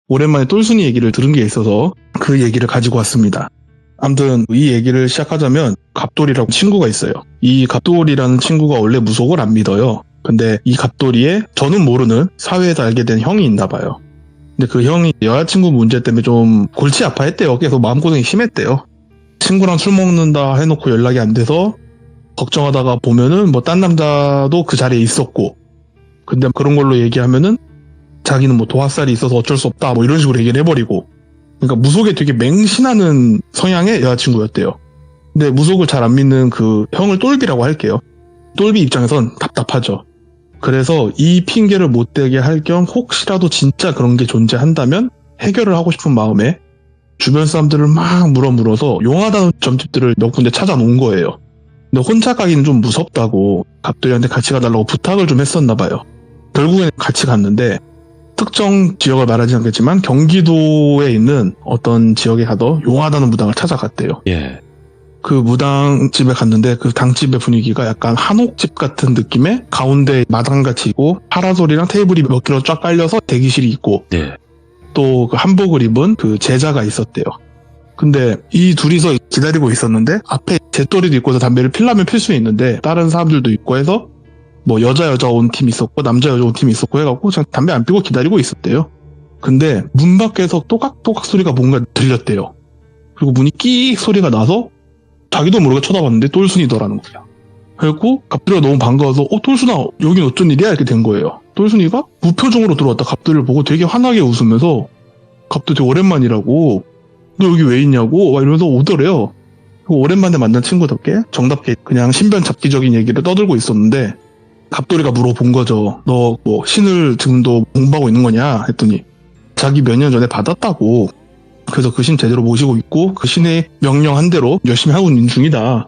[SPEAKER 2] 오랜만에 똘순이 얘기를 들은 게 있어서 그 얘기를 가지고 왔습니다. 아무튼 이 얘기를 시작하자면 갑돌이라고 친구가 있어요. 이 갑돌이라는 친구가 원래 무속을 안 믿어요. 근데 이 갑돌이에 저는 모르는 사회에서 알게 된 형이 있나 봐요. 근데 그 형이 여자친구 문제 때문에 좀 골치 아파했대요. 계속 마음고생이 심했대요. 친구랑 술 먹는다 해놓고 연락이 안 돼서 걱정하다가 보면은 뭐 딴 남자도 그 자리에 있었고, 근데 그런 걸로 얘기하면은 자기는 뭐 도화살이 있어서 어쩔 수 없다 뭐 이런 식으로 얘기를 해버리고, 그러니까 무속에 되게 맹신하는 성향의 여자친구였대요. 근데 무속을 잘 안 믿는 그 형을 똘비라고 할게요. 똘비 입장에선 답답하죠. 그래서 이 핑계를 못 대게 할 겸 혹시라도 진짜 그런 게 존재한다면 해결을 하고 싶은 마음에 주변 사람들을 막 물어서 용하다는 점집들을 몇 군데 찾아놓은 거예요. 근데 혼자 가기는 좀 무섭다고 갑돌이한테 같이 가달라고 부탁을 좀 했었나 봐요. 결국엔 같이 갔는데 특정 지역을 말하지 않겠지만 경기도에 있는 어떤 지역에 가서 용하다는 무당을 찾아갔대요.
[SPEAKER 1] 예.
[SPEAKER 2] 그 무당집에 갔는데 그 당집의 분위기가 약간 한옥집 같은 느낌의 가운데 마당같이 있고 파라솔이랑 테이블이 몇 개로 쫙 깔려서 대기실이 있고
[SPEAKER 1] 네.
[SPEAKER 2] 또 그 한복을 입은 그 제자가 있었대요. 근데 이 둘이서 기다리고 있었는데 앞에 제또리도 있고서 담배를 필라면 필 수 있는데 다른 사람들도 있고 해서 뭐 여자 온 팀이 있었고 남자 온 팀이 있었고 해갖고 그냥 담배 안 피고 기다리고 있었대요. 근데 문 밖에서 또각또각 소리가 뭔가 들렸대요. 그리고 문이 끼익 소리가 나서 자기도 모르게 쳐다봤는데 똘순이더라는 거야. 그래갖고 갑돌이가 너무 반가워서 똘순아 여긴 어쩐 일이야? 이렇게 된 거예요. 똘순이가 무표정으로 들어왔다 갑돌이를 보고 되게 환하게 웃으면서 갑돌이 되게 오랜만이라고 너 여기 왜 있냐고 막 이러면서 오더래요. 오랜만에 만난 친구답게 정답게 그냥 신변잡기적인 얘기를 떠들고 있었는데 갑돌이가 물어본 거죠. 너 뭐 신을 지금도 공부하고 있는 거냐 했더니 자기 몇 년 전에 받았다고. 그래서 그 신 제대로 모시고 있고 그 신의 명령한 대로 열심히 하고 있는 중이다.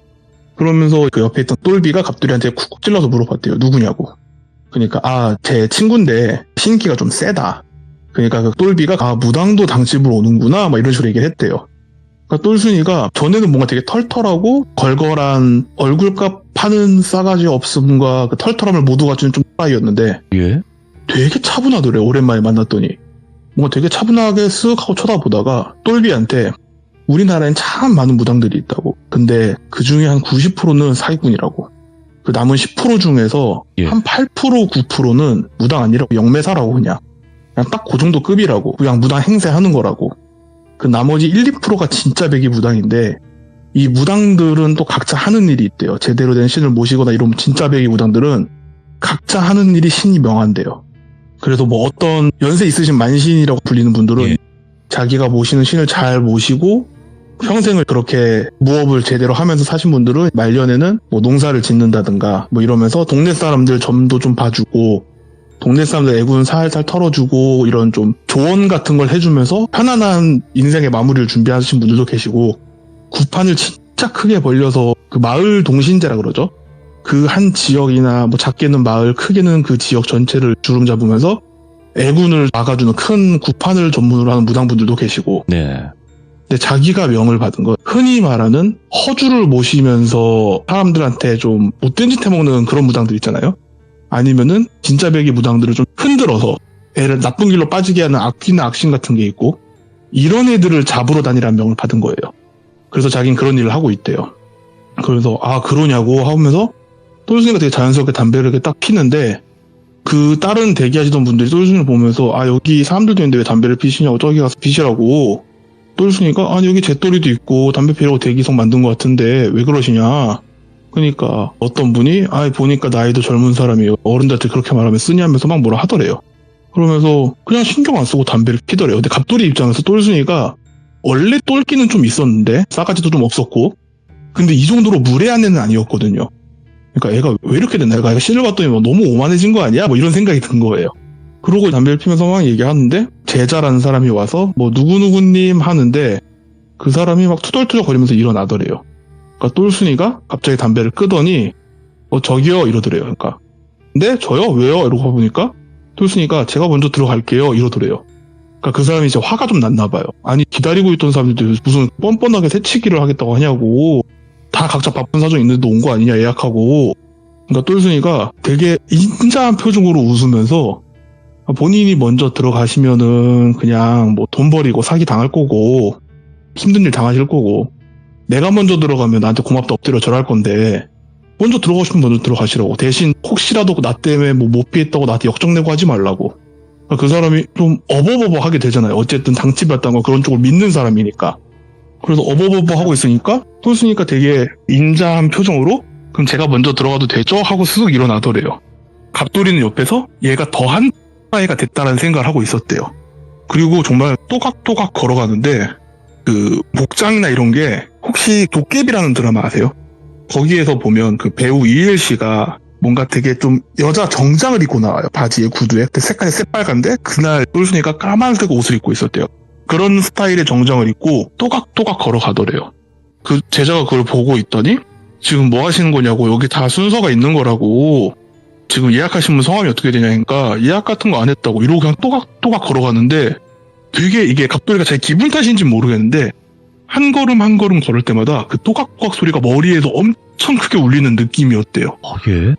[SPEAKER 2] 그러면서 그 옆에 있던 똘비가 갑돌이한테 쿡쿡 찔러서 물어봤대요. 누구냐고. 그러니까 제 친구인데 신기가 좀 세다. 그러니까 그 똘비가 무당도 당집으로 오는구나 막 이런 식으로 얘기를 했대요. 그러니까 똘순이가 전에는 뭔가 되게 털털하고 걸걸한 얼굴값 파는 싸가지 없음과 그 털털함을 모두 갖춘 좀 X이었는데
[SPEAKER 1] 예?
[SPEAKER 2] 되게 차분하더래요. 오랜만에 만났더니. 뭔가 되게 차분하게 쓱 하고 쳐다보다가 똘비한테 우리나라엔 참 많은 무당들이 있다고. 근데 그 중에 한 90%는 사기꾼이라고. 그 남은 10% 중에서
[SPEAKER 1] 예.
[SPEAKER 2] 한 8%, 9%는 무당 아니라고 영매사라고 그냥 딱 그 정도 급이라고. 그냥 무당 행세하는 거라고. 그 나머지 1, 2%가 진짜 백이 무당인데 이 무당들은 또 각자 하는 일이 있대요. 제대로 된 신을 모시거나 이런 진짜 백이 무당들은 각자 하는 일이 신이 명한대요. 그래서 뭐 어떤 연세 있으신 만신이라고 불리는 분들은
[SPEAKER 1] 예.
[SPEAKER 2] 자기가 모시는 신을 잘 모시고 평생을 그렇게 무업을 제대로 하면서 사신 분들은 말년에는 뭐 농사를 짓는다든가 뭐 이러면서 동네 사람들 점도 좀 봐주고 동네 사람들 애군 살살 털어주고 이런 좀 조언 같은 걸 해주면서 편안한 인생의 마무리를 준비하신 분들도 계시고 구판을 진짜 크게 벌려서 그 마을 동신제라 그러죠. 그 한 지역이나 뭐 작게는 마을, 크게는 그 지역 전체를 주름 잡으면서 애군을 막아주는 큰 구판을 전문으로 하는 무당분들도 계시고.
[SPEAKER 1] 네.
[SPEAKER 2] 근데 자기가 명을 받은 것, 흔히 말하는 허주를 모시면서 사람들한테 좀 못된 짓 해먹는 그런 무당들 있잖아요. 아니면은 진짜 백이 무당들을 좀 흔들어서 애를 나쁜 길로 빠지게 하는 악귀나 악신 같은 게 있고 이런 애들을 잡으러 다니라는 명을 받은 거예요. 그래서 자기는 그런 일을 하고 있대요. 그래서 아 그러냐고 하면서 똘순이가 되게 자연스럽게 담배를 이렇게 딱 피는데 그 다른 대기하시던 분들이 똘순이를 보면서 아 여기 사람들도 있는데 왜 담배를 피시냐고 저기 가서 피시라고. 똘순이가 아니 여기 재떨이도 있고 담배 피라고 대기석 만든 것 같은데 왜 그러시냐. 그러니까 어떤 분이 아 보니까 나이도 젊은 사람이에요. 어른들한테 그렇게 말하면 쓰냐면서 막 뭐라 하더래요. 그러면서 그냥 신경 안 쓰고 담배를 피더래요. 근데 갑돌이 입장에서 똘순이가 원래 똘끼는 좀 있었는데 싸가지도 좀 없었고 근데 이 정도로 무례한 애는 아니었거든요. 그러니까 애가 왜 이렇게 됐나? 애가 신을 봤더니 뭐 너무 오만해진 거 아니야? 뭐 이런 생각이 든 거예요. 그러고 담배를 피면서 막 얘기하는데 제자라는 사람이 와서 뭐 누구누구님 하는데 그 사람이 막 투덜투덜 거리면서 일어나더래요. 그러니까 똘순이가 갑자기 담배를 끄더니 저기요 이러더래요. 그러니까 근데 저요? 왜요? 이러고 보니까 똘순이가 제가 먼저 들어갈게요 이러더래요. 그러니까 그 사람이 이제 화가 좀 났나 봐요. 아니 기다리고 있던 사람들도 무슨 뻔뻔하게 새치기를 하겠다고 하냐고. 다 각자 바쁜 사정 있는데 온 거 아니냐 예약하고. 그러니까 똘순이가 되게 인자한 표정으로 웃으면서 본인이 먼저 들어가시면은 그냥 뭐 돈 버리고 사기 당할 거고 힘든 일 당하실 거고 내가 먼저 들어가면 나한테 고맙다 엎드려 절할 건데 먼저 들어가고 싶으면 먼저 들어가시라고. 대신 혹시라도 나 때문에 뭐 못 피했다고 나한테 역정내고 하지 말라고. 그러니까 그 사람이 좀 어버버버 하게 되잖아요. 어쨌든 당치받다는 거 그런 쪽을 믿는 사람이니까. 그래서 어버버버 하고 있으니까 똘순이가 되게 인자한 표정으로 그럼 제가 먼저 들어가도 되죠? 하고 쓱 일어나더래요. 갑돌이는 옆에서 얘가 더한 아이가 됐다는 생각을 하고 있었대요. 그리고 정말 또각또각 걸어가는데 그 복장이나 이런 게 혹시 도깨비라는 드라마 아세요? 거기에서 보면 그 배우 이엘 씨가 뭔가 되게 좀 여자 정장을 입고 나와요. 바지에 구두에. 색깔이 새빨간데 그날 똘순이가 까만색 옷을 입고 있었대요. 그런 스타일의 정장을 입고 또각또각 걸어가더래요. 그 제자가 그걸 보고 있더니 지금 뭐 하시는 거냐고. 여기 다 순서가 있는 거라고. 지금 예약하신 분 성함이 어떻게 되냐니까 예약 같은 거 안 했다고 이러고 그냥 또각또각 걸어가는데 되게 이게 갑돌이가 제 기분 탓인지 모르겠는데 한 걸음 한 걸음 걸을 때마다 그 또각또각 소리가 머리에서 엄청 크게 울리는 느낌이었대요.
[SPEAKER 1] 예?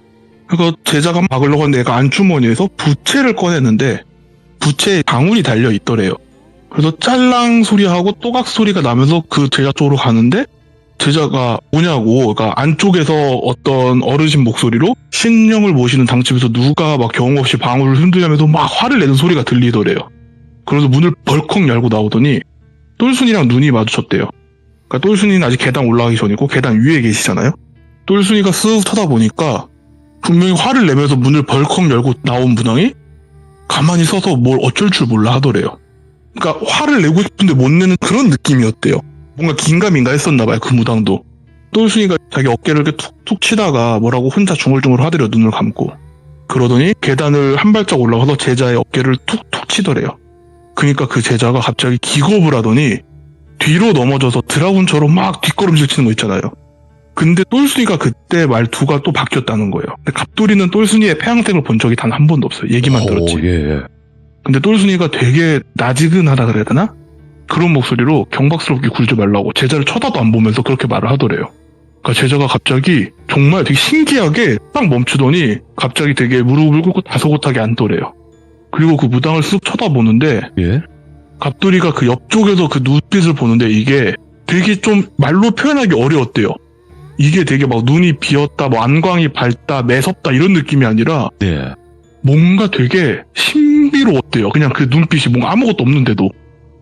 [SPEAKER 2] 그러니까 제자가 막으려고 하는데 얘가 안주머니에서 부채를 꺼내는데 부채에 방울이 달려 있더래요. 그래서 짤랑 소리하고 또각 소리가 나면서 그 제자 쪽으로 가는데 제자가 뭐냐고. 그러니까 안쪽에서 어떤 어르신 목소리로 신령을 모시는 당집에서 누가 막 경험 없이 방울을 흔들면서 막 화를 내는 소리가 들리더래요. 그래서 문을 벌컥 열고 나오더니 똘순이랑 눈이 마주쳤대요. 그러니까 똘순이는 아직 계단 올라가기 전이고 계단 위에 계시잖아요. 똘순이가 쓱 쳐다보니까 분명히 화를 내면서 문을 벌컥 열고 나온 문항이 가만히 서서 뭘 어쩔 줄 몰라 하더래요. 그러니까 화를 내고 싶은데 못 내는 그런 느낌이었대요. 뭔가 긴가민가 했었나봐요. 그 무당도. 똘순이가 자기 어깨를 이렇게 툭툭 치다가 뭐라고 혼자 중얼중얼 하더래요. 눈을 감고. 그러더니 계단을 한 발짝 올라가서 제자의 어깨를 툭툭 치더래요. 그러니까 그 제자가 갑자기 기겁을 하더니 뒤로 넘어져서 드라군처럼 막 뒷걸음질 치는 거 있잖아요. 근데 똘순이가 그때 말투가 또 바뀌었다는 거예요. 근데 갑돌이는 똘순이의 폐양색을 본 적이 단 한 번도 없어요. 얘기만 들었지.
[SPEAKER 1] 예.
[SPEAKER 2] 근데 똘순이가 되게 나지근하다 그래야 되나? 그런 목소리로 경박스럽게 굴지 말라고 제자를 쳐다도 안 보면서 그렇게 말을 하더래요. 그러니까 제자가 갑자기 정말 되게 신기하게 딱 멈추더니 갑자기 되게 무릎을 꿇고 다소곳하게 앉더래요. 그리고 그 무당을 쓱 쳐다보는데
[SPEAKER 1] 예.
[SPEAKER 2] 갑돌이가 그 옆쪽에서 그 눈빛을 보는데 이게 되게 좀 말로 표현하기 어려웠대요. 이게 되게 막 눈이 비었다, 뭐 안광이 밝다, 매섭다 이런 느낌이 아니라
[SPEAKER 1] 네.
[SPEAKER 2] 뭔가 되게 신비로웠대요. 그냥 그 눈빛이 뭔가 아무것도 없는데도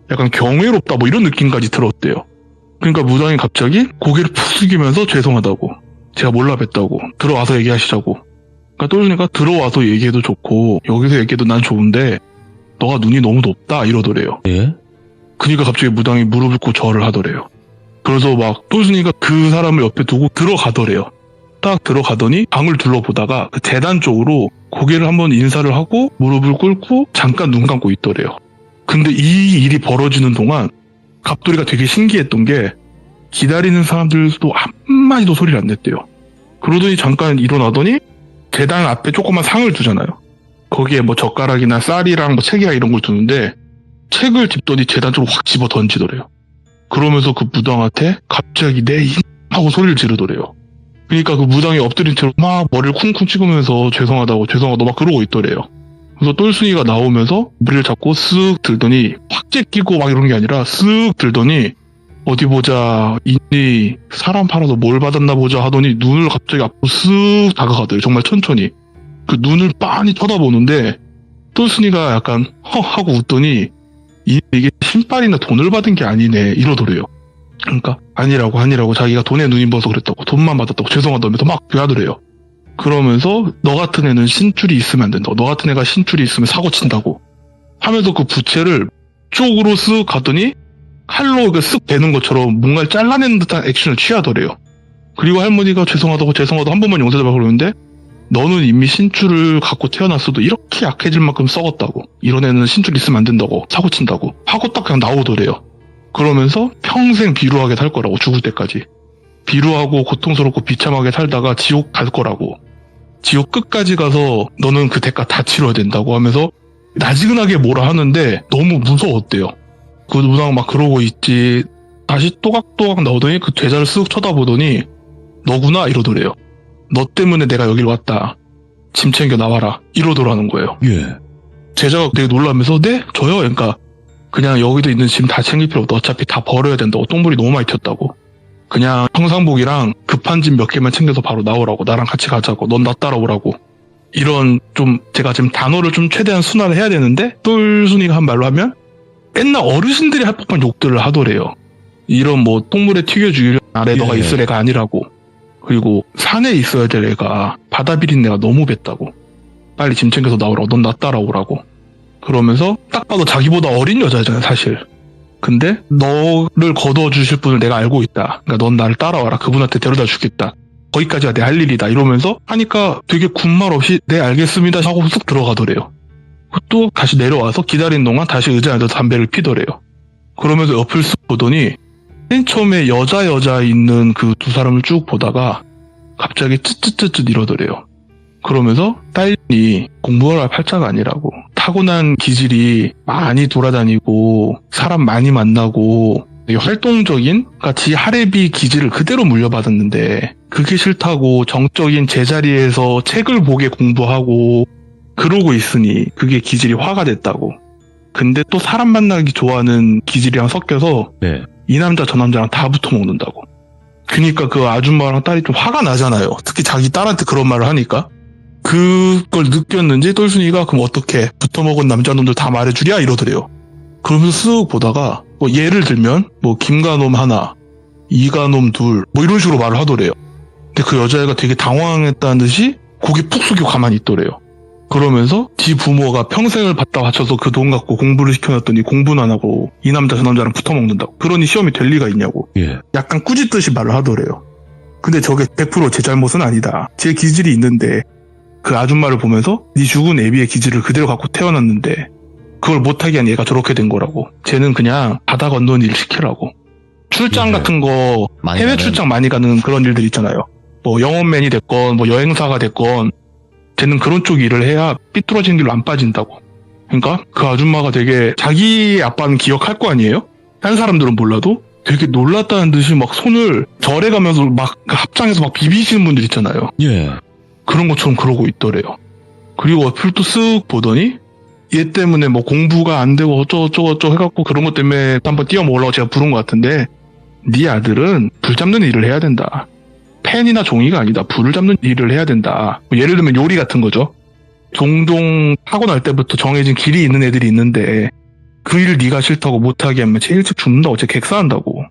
[SPEAKER 2] 약간 경외롭다 뭐 이런 느낌까지 들었대요. 그러니까 무당이 갑자기 고개를 푹 숙이면서 죄송하다고, 제가 몰라 뵀다고, 들어와서 얘기하시자고. 그러니까 똘순이가 들어와서 얘기해도 좋고 여기서 얘기해도 난 좋은데 너가 눈이 너무 높다 이러더래요.
[SPEAKER 1] 예.
[SPEAKER 2] 그러니까 갑자기 무당이 무릎을 꿇고 절을 하더래요. 그래서 막 똘순이가 그 사람을 옆에 두고 들어가더래요. 딱 들어가더니 방을 둘러보다가 그 재단 쪽으로 고개를 한번 인사를 하고 무릎을 꿇고 잠깐 눈 감고 있더래요. 근데 이 일이 벌어지는 동안 갑돌이가 되게 신기했던 게 기다리는 사람들도 한마디도 소리를 안 냈대요. 그러더니 잠깐 일어나더니 재단 앞에 조그만 상을 두잖아요. 거기에 뭐 젓가락이나 쌀이랑 뭐 책이랑 이런 걸 두는데 책을 짚더니 재단 쪽으로 확 집어 던지더래요. 그러면서 그 무당한테 갑자기 내 힘 하고 소리를 지르더래요. 그러니까 그 무당이 엎드린 채로 막 머리를 쿵쿵 찍으면서 죄송하다고 막 그러고 있더래요. 그래서 똘순이가 나오면서 머리를 잡고 쓱 들더니 확 제끼고 막 이런 게 아니라 쓱 들더니 어디 보자, 이니 사람 팔아서 뭘 받았나 보자 하더니 눈을 갑자기 앞으로 쓱 다가가더래요. 정말 천천히. 그 눈을 빤히 쳐다보는데 똘순이가 약간 허 하고 웃더니 이게 신발이나 돈을 받은 게 아니네 이러더래요. 그러니까 아니라고 자기가 돈에 눈이 멀어서 그랬다고, 돈만 받았다고 죄송하다면서 막 하더래요. 그러면서 너 같은 애는 신줄이 있으면 안 된다고, 너 같은 애가 신줄이 있으면 사고 친다고 하면서 그 부채를 쪽으로 쓱 갔더니 칼로 쓱 베는 것처럼 뭔가를 잘라내는 듯한 액션을 취하더래요. 그리고 할머니가 죄송하다고 한 번만 용서해달라고 그러는데 너는 이미 신줄을 갖고 태어났어도 이렇게 약해질 만큼 썩었다고, 이런 애는 신줄 있으면 안 된다고, 사고 친다고 하고 딱 그냥 나오더래요. 그러면서 평생 비루하게 살 거라고, 죽을 때까지 비루하고 고통스럽고 비참하게 살다가 지옥 갈 거라고, 지옥 끝까지 가서 너는 그 대가 다 치러야 된다고 하면서 나지근하게 뭐라 하는데 너무 무서웠대요. 그 무당 막 그러고 있지 다시 또각또각 나오더니 그 제자를 쓱 쳐다보더니 너구나 이러더래요. 너 때문에 내가 여길 왔다, 짐 챙겨 나와라 이러더라는 거예요.
[SPEAKER 1] 예.
[SPEAKER 2] 제자가 되게 놀라면서 네? 저요? 그러니까 그냥 여기도 있는 짐 다 챙길 필요 없다, 어차피 다 버려야 된다고, 똥물이 너무 많이 튀었다고, 그냥 평상복이랑 급한 짐 몇 개만 챙겨서 바로 나오라고, 나랑 같이 가자고, 넌 나 따라오라고. 이런 좀 제가 지금 단어를 좀 최대한 순화를 해야 되는데 똘순이가 한 말로 하면 옛날 어르신들이 할 법한 욕들을 하더래요. 이런 뭐 똥물에 튀겨 죽이려 아래 너가 있을 애가 아니라고, 그리고 산에 있어야 될 애가 바다 비린 애가 너무 뱉다고, 빨리 짐 챙겨서 나오라고, 넌 나 따라오라고. 그러면서 딱 봐도 자기보다 어린 여자잖아요 사실. 근데 너를 거둬주실 분을 내가 알고 있다, 그러니까 넌 나를 따라와라, 그분한테 데려다 주겠다, 거기까지가 내 할 일이다 이러면서 하니까 되게 군말 없이 네 알겠습니다 하고 쑥 들어가더래요. 또 다시 내려와서 기다리는 동안 다시 의자에 앉아서 담배를 피더래요. 그러면서 옆을 쓱 보더니 맨 처음에 여자 있는 그 두 사람을 쭉 보다가 갑자기 쯧쯧쯧쯧 이러더래요. 그러면서 딸이 공부를 할 팔자가 아니라고, 타고난 기질이 많이 돌아다니고 사람 많이 만나고 되게 활동적인, 그러니까 지 하레비 기질을 그대로 물려받았는데 그게 싫다고 정적인 제자리에서 책을 보게 공부하고 그러고 있으니 그게 기질이 화가 됐다고. 근데 또 사람 만나기 좋아하는 기질이랑 섞여서
[SPEAKER 1] 네.
[SPEAKER 2] 이 남자 저 남자랑 다 붙어먹는다고. 그러니까 그 아줌마랑 딸이 좀 화가 나잖아요. 특히 자기 딸한테 그런 말을 하니까. 그걸 느꼈는지 똘순이가 그럼 어떻게 붙어먹은 남자놈들 다 말해주랴 이러더래요. 그러면서 쓱 보다가 뭐 예를 들면 뭐 김가놈 하나, 이가놈 둘, 뭐 이런 식으로 말을 하더래요. 근데 그 여자애가 되게 당황했다는 듯이 고개 푹 숙이고 가만히 있더래요. 그러면서 지 부모가 평생을 받다 바쳐서 그 돈 갖고 공부를 시켜놨더니 공부는 안 하고 이 남자 저 남자랑 붙어먹는다고, 그러니 시험이 될 리가 있냐고.
[SPEAKER 1] 예.
[SPEAKER 2] 약간 꾸짖듯이 말을 하더래요. 근데 저게 100% 제 잘못은 아니다, 제 기질이 있는데 그 아줌마를 보면서 네 죽은 애비의 기질을 그대로 갖고 태어났는데 그걸 못하게 한 얘가 저렇게 된 거라고, 쟤는 그냥 바다 건너는 일 시키라고. 출장 같은 거 해외 출장 많이 가는 그런 일들 있잖아요. 뭐 영업맨이 됐건 뭐 여행사가 됐건 쟤는 그런 쪽 일을 해야 삐뚤어진 길로 안 빠진다고. 그러니까 그 아줌마가 되게 자기 아빠는 기억할 거 아니에요? 다른 사람들은 몰라도 되게 놀랐다는 듯이 막 손을 절에 가면서 막 합장해서 막 비비시는 분들 있잖아요.
[SPEAKER 1] 예.
[SPEAKER 2] 그런 것처럼 그러고 있더래요. 그리고 옆을 또 쓱 보더니
[SPEAKER 3] 얘 때문에 뭐 공부가 안 되고 어쩌고저쩌고 해갖고 그런 것 때문에 한번 뛰어먹으려고 제가 부른 것 같은데, 네 아들은 불 잡는 일을 해야 된다. 펜이나 종이가 아니다. 불을 잡는 일을 해야 된다. 뭐 예를 들면 요리 같은 거죠. 종종 타고날 때부터 정해진 길이 있는 애들이 있는데 그 일을 네가 싫다고 못하게 하면 제일 일찍 죽는다고 제가 객사한다고.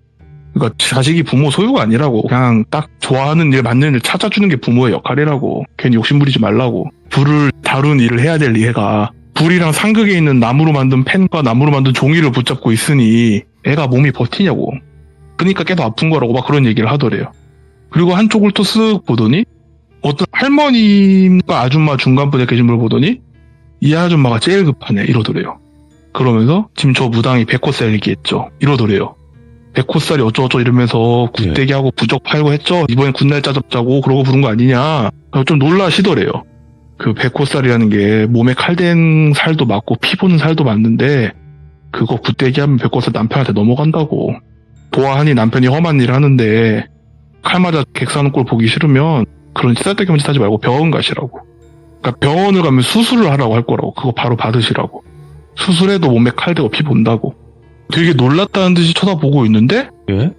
[SPEAKER 3] 그러니까 자식이 부모 소유가 아니라고. 그냥 딱 좋아하는 일 맞는 일 찾아주는 게 부모의 역할이라고. 괜히 욕심 부리지 말라고. 불을 다룬 일을 해야 될 얘가 불이랑 상극에 있는 나무로 만든 펜과 나무로 만든 종이를 붙잡고 있으니 애가 몸이 버티냐고. 그러니까 걔도 아픈 거라고 막 그런 얘기를 하더래요. 그리고 한쪽을 또 쓱 보더니 어떤 할머님과 아줌마 중간분에 계신 분을 보더니 이 아줌마가 제일 급하네 이러더래요. 그러면서 지금 저 무당이 백호살 얘기했죠. 이러더래요. 백호살이 어쩌고저쩌고 이러면서 굿대기하고 부적 팔고 했죠. 이번엔 굿날짜 잡자고 그러고 부른 거 아니냐. 좀 놀라시더래요. 그 백호살이라는 게 몸에 칼댄 살도 맞고 피 보는 살도 맞는데 그거 굿대기하면 백호살 남편한테 넘어간다고. 보아하니 남편이 험한 일을 하는데 칼 맞아 객사하는 꼴 보기 싫으면 그런 쓰잘데기 짓 하지 말고 병원 가시라고. 그러니까 병원을 가면 수술을 하라고 할 거라고. 그거 바로 받으시라고. 수술해도 몸에 칼 대고 피 본다고. 되게 놀랐다는 듯이 쳐다보고 있는데
[SPEAKER 1] 예?